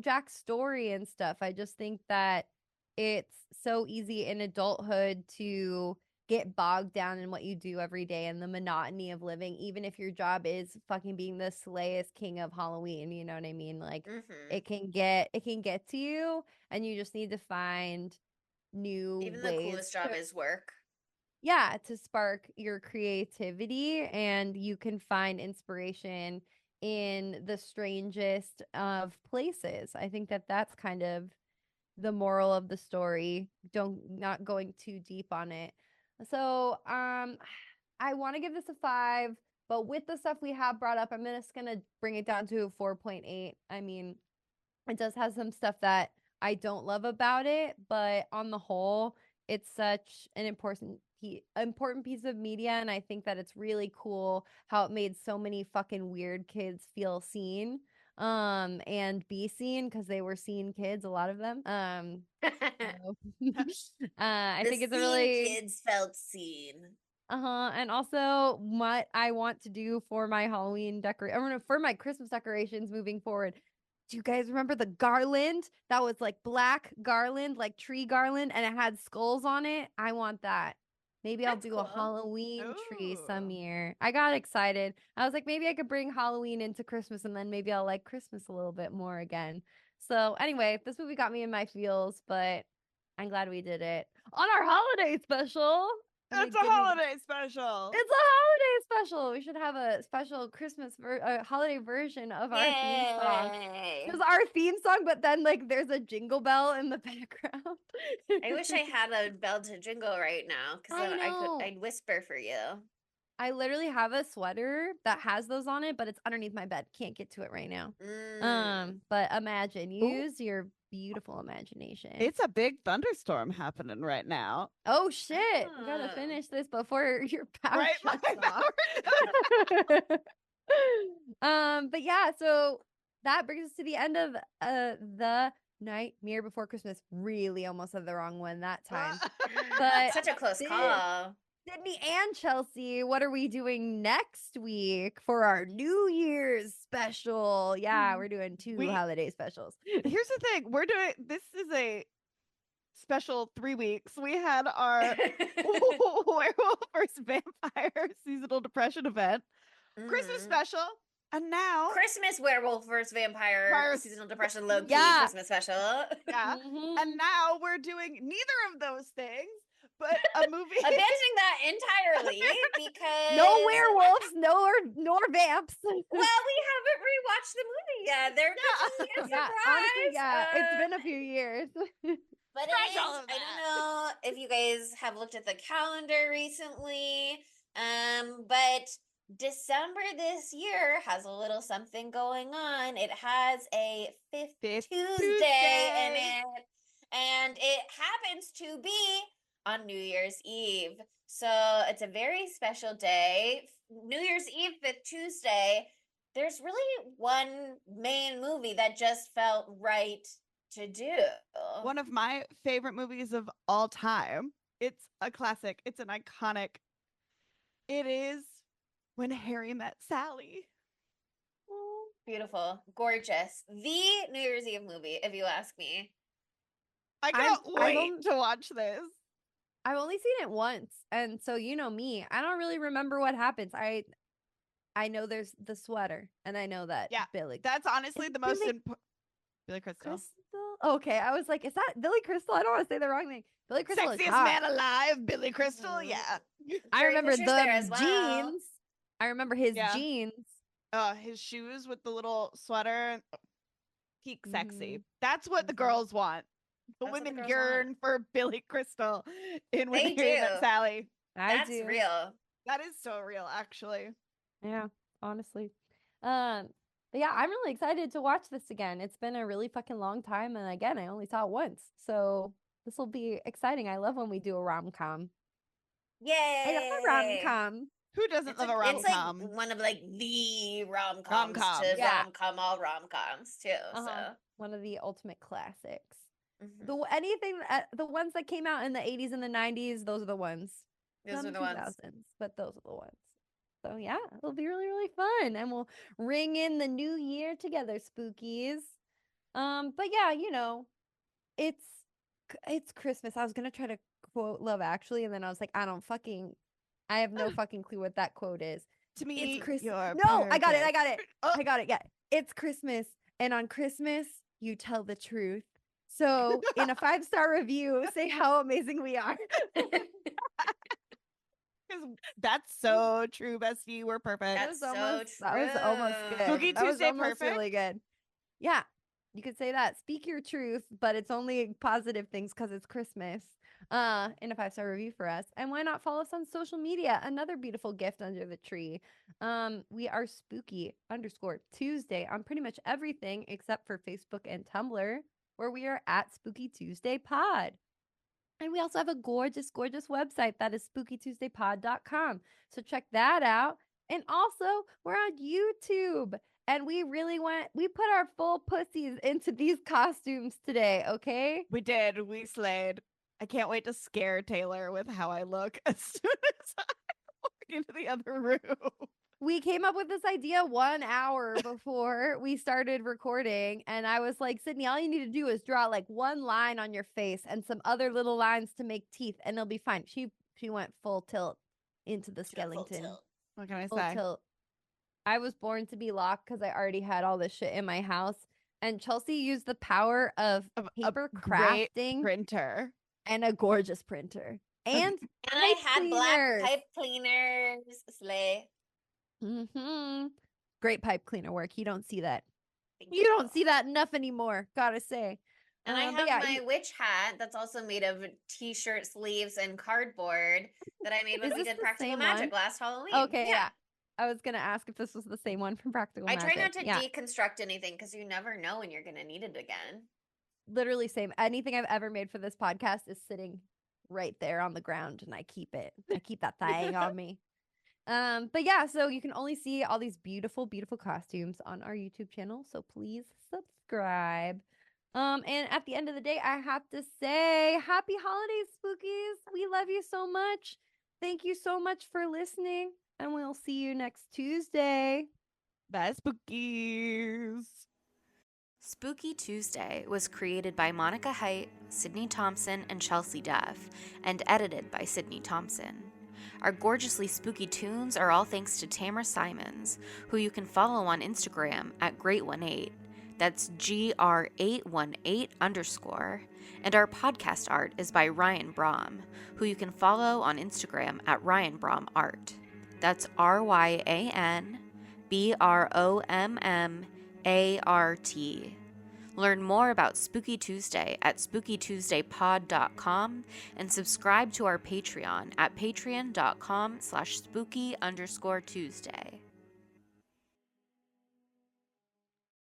Jack's story and stuff. I just think that it's so easy in adulthood to get bogged down in what you do every day and the monotony of living, even if your job is fucking being the slayest king of Halloween. You know what I mean? Like it can get to you, and you just need to find new Even the ways coolest job to- is work. yeah, to spark your creativity, and you can find inspiration in the strangest of places. I think that that's kind of the moral of the story. Not going too deep on it. So, I want to give this a 5, but with the stuff we have brought up, I'm just gonna bring it down to a 4.8. I mean, it does have some stuff that I don't love about it, but on the whole, it's such an important piece of media, and I think that it's really cool how it made so many fucking weird kids feel seen and be seen because they were seen kids, a lot of them. So, I think it's a really kids felt seen. and also what I want to do for my Halloween for my Christmas decorations moving forward. Do you guys remember the garland that was like black garland, like tree garland, and it had skulls on it? I want that. Maybe I'll That's do a cool. Halloween tree some Ooh. year. I got excited. I was like, maybe I could bring Halloween into Christmas, and then maybe I'll like Christmas a little bit more again. So anyway, this movie got me in my feels, but I'm glad we did it on our holiday special. It's a holiday special. It's a holiday special. We should have a special Christmas holiday version of our theme song. Yay. It was our theme song, but then like there's a jingle bell in the background. I wish I had a bell to jingle right now because I know. I'd whisper for you. I literally have a sweater that has those on it, but it's underneath my bed. Can't get to it right now. But imagine, use your beautiful imagination. It's a big thunderstorm happening right now. Oh shit. We gotta finish this before your power Right? My shuts power- off. But yeah, so that brings us to the end of the Nightmare Before Christmas. Really almost said the wrong one that time. But Such a close this- call. Sydney and Chelsea, what are we doing next week for our New Year's special? Yeah, we're doing two holiday specials. Here's the thing. This is a special 3 weeks. We had our Werewolf vs. Vampire seasonal depression event, Christmas special, and now Christmas Werewolf vs. Vampire Virus- seasonal depression low key Yeah. Christmas special. yeah. Mhm. And now we're doing neither of those things, but a movie. Abandoning that entirely because No werewolves, nor vamps. Well, we haven't rewatched the movie yet. There could be a surprise. Yeah, honestly, yeah, it's been a few years. But Scratch it is, all of I don't know if you guys have looked at the calendar recently, but December this year has a little something going on. It has a fifth Tuesday in it, and it happens to be on New Year's Eve. So it's a very special day. New Year's Eve, fifth Tuesday. There's really one main movie that just felt right to do. One of my favorite movies of all time. It's a classic. It's an iconic. It is When Harry Met Sally. Beautiful, gorgeous. The New Year's Eve movie, if you ask me. I can't wait to watch this. I've only seen it once, and so you know me, I don't really remember what happens. I know there's the sweater, and I know that Billy. That's honestly the most important. Billy Crystal. Okay, I was like, is that Billy Crystal? I don't want to say the wrong thing. Billy Crystal is Sexiest hot. man alive, Billy Crystal. Yeah. I remember Fisher's there as the well. jeans. I remember his jeans. His shoes with the little sweater. Peak sexy. Mhm. That's what the girls want. The That's what the women girls yearn want. for Billy Crystal in When They Harry Met do. Sally. That's real. That is so real, actually. Yeah, honestly. But yeah, I'm really excited to watch this again. It's been a really fucking long time, and again, I only saw it once, so this will be exciting. I love when we do a rom-com. Yay! I love a rom-com. Who doesn't love a It's like rom-com? one of like the rom-coms Rom-com, to yeah. rom-com all rom-coms too. One of the ultimate classics. So The ones that came out in the 80s and the 90s, those are the ones. those Some are the ones. 2000s, but those are the ones. So yeah, it'll be really, really fun, and we'll ring in the new year together, spookies. But yeah, you know, it's Christmas. I was gonna try to quote Love Actually, and then I was like, I have no fucking clue what that quote is. To me, It's Christmas. you're No, I got it. perfect. Oh. I got it. Yeah, it's Christmas, and on Christmas you tell the truth. So in a 5-star review, say how amazing we are. Because that's so true, bestie. We're perfect. That's so That was almost true. good. Spooky That was Tuesday almost perfect? really good. Yeah, you could say that. Speak your truth, but it's only positive things because it's Christmas. In a 5-star review for us. And why not follow us on social media? Another beautiful gift under the tree. We are spooky_Tuesday on pretty much everything except for Facebook and Tumblr, where we are at Spooky Tuesday Pod. And we also have a gorgeous, gorgeous website that is spookytuesdaypod.com. So check that out. And also, we're on YouTube. And we put our full pussies into these costumes today, okay? We did. We slayed. I can't wait to scare Taylor with how I look as soon as I walk into the other room. We came up with this idea 1 hour before we started recording. And I was like, Sydney, all you need to do is draw like one line on your face and some other little lines to make teeth, and it'll be fine. She went full tilt into the skeleton. What can I Full say? tilt. I was born to be locked because I already had all this shit in my house. And Chelsea used the power of paper Great crafting printer. and a gorgeous printer. And I pipe had black cleaners. pipe cleaners. Slay. Great pipe cleaner work. You don't see that. Thank You don't see that enough anymore, gotta say. And I But have yeah, my witch hat that's also made of t-shirt sleeves and cardboard that I made when is we this did the Practical same Magic one? last Halloween. Okay, Yeah. yeah. I was gonna ask if this was the same one from Practical I try Magic. not to Yeah, deconstruct anything because you never know when you're going to need it again. literally same. Anything I've ever made for this podcast is sitting right there on the ground, and I keep it. I keep that thing on me. But yeah, so you can only see all these beautiful, beautiful costumes on our YouTube channel. So please subscribe. And at the end of the day, I have to say, happy holidays, spookies. We love you so much. Thank you so much for listening, and we'll see you next Tuesday. Bye, spookies. Spooky Tuesday was created by Monica Height, Sydney Thompson, and Chelsea Duff, and edited by Sydney Thompson. Our gorgeously spooky tunes are all thanks to Tamara Simons, who you can follow on Instagram at Great18. That's GR818_. And our podcast art is by Ryan Brom, who you can follow on Instagram at Ryan Brom Art. That's RyanBrommArt. Learn more about Spooky Tuesday at spookytuesdaypod.com and subscribe to our Patreon at patreon.com/spooky_Tuesday.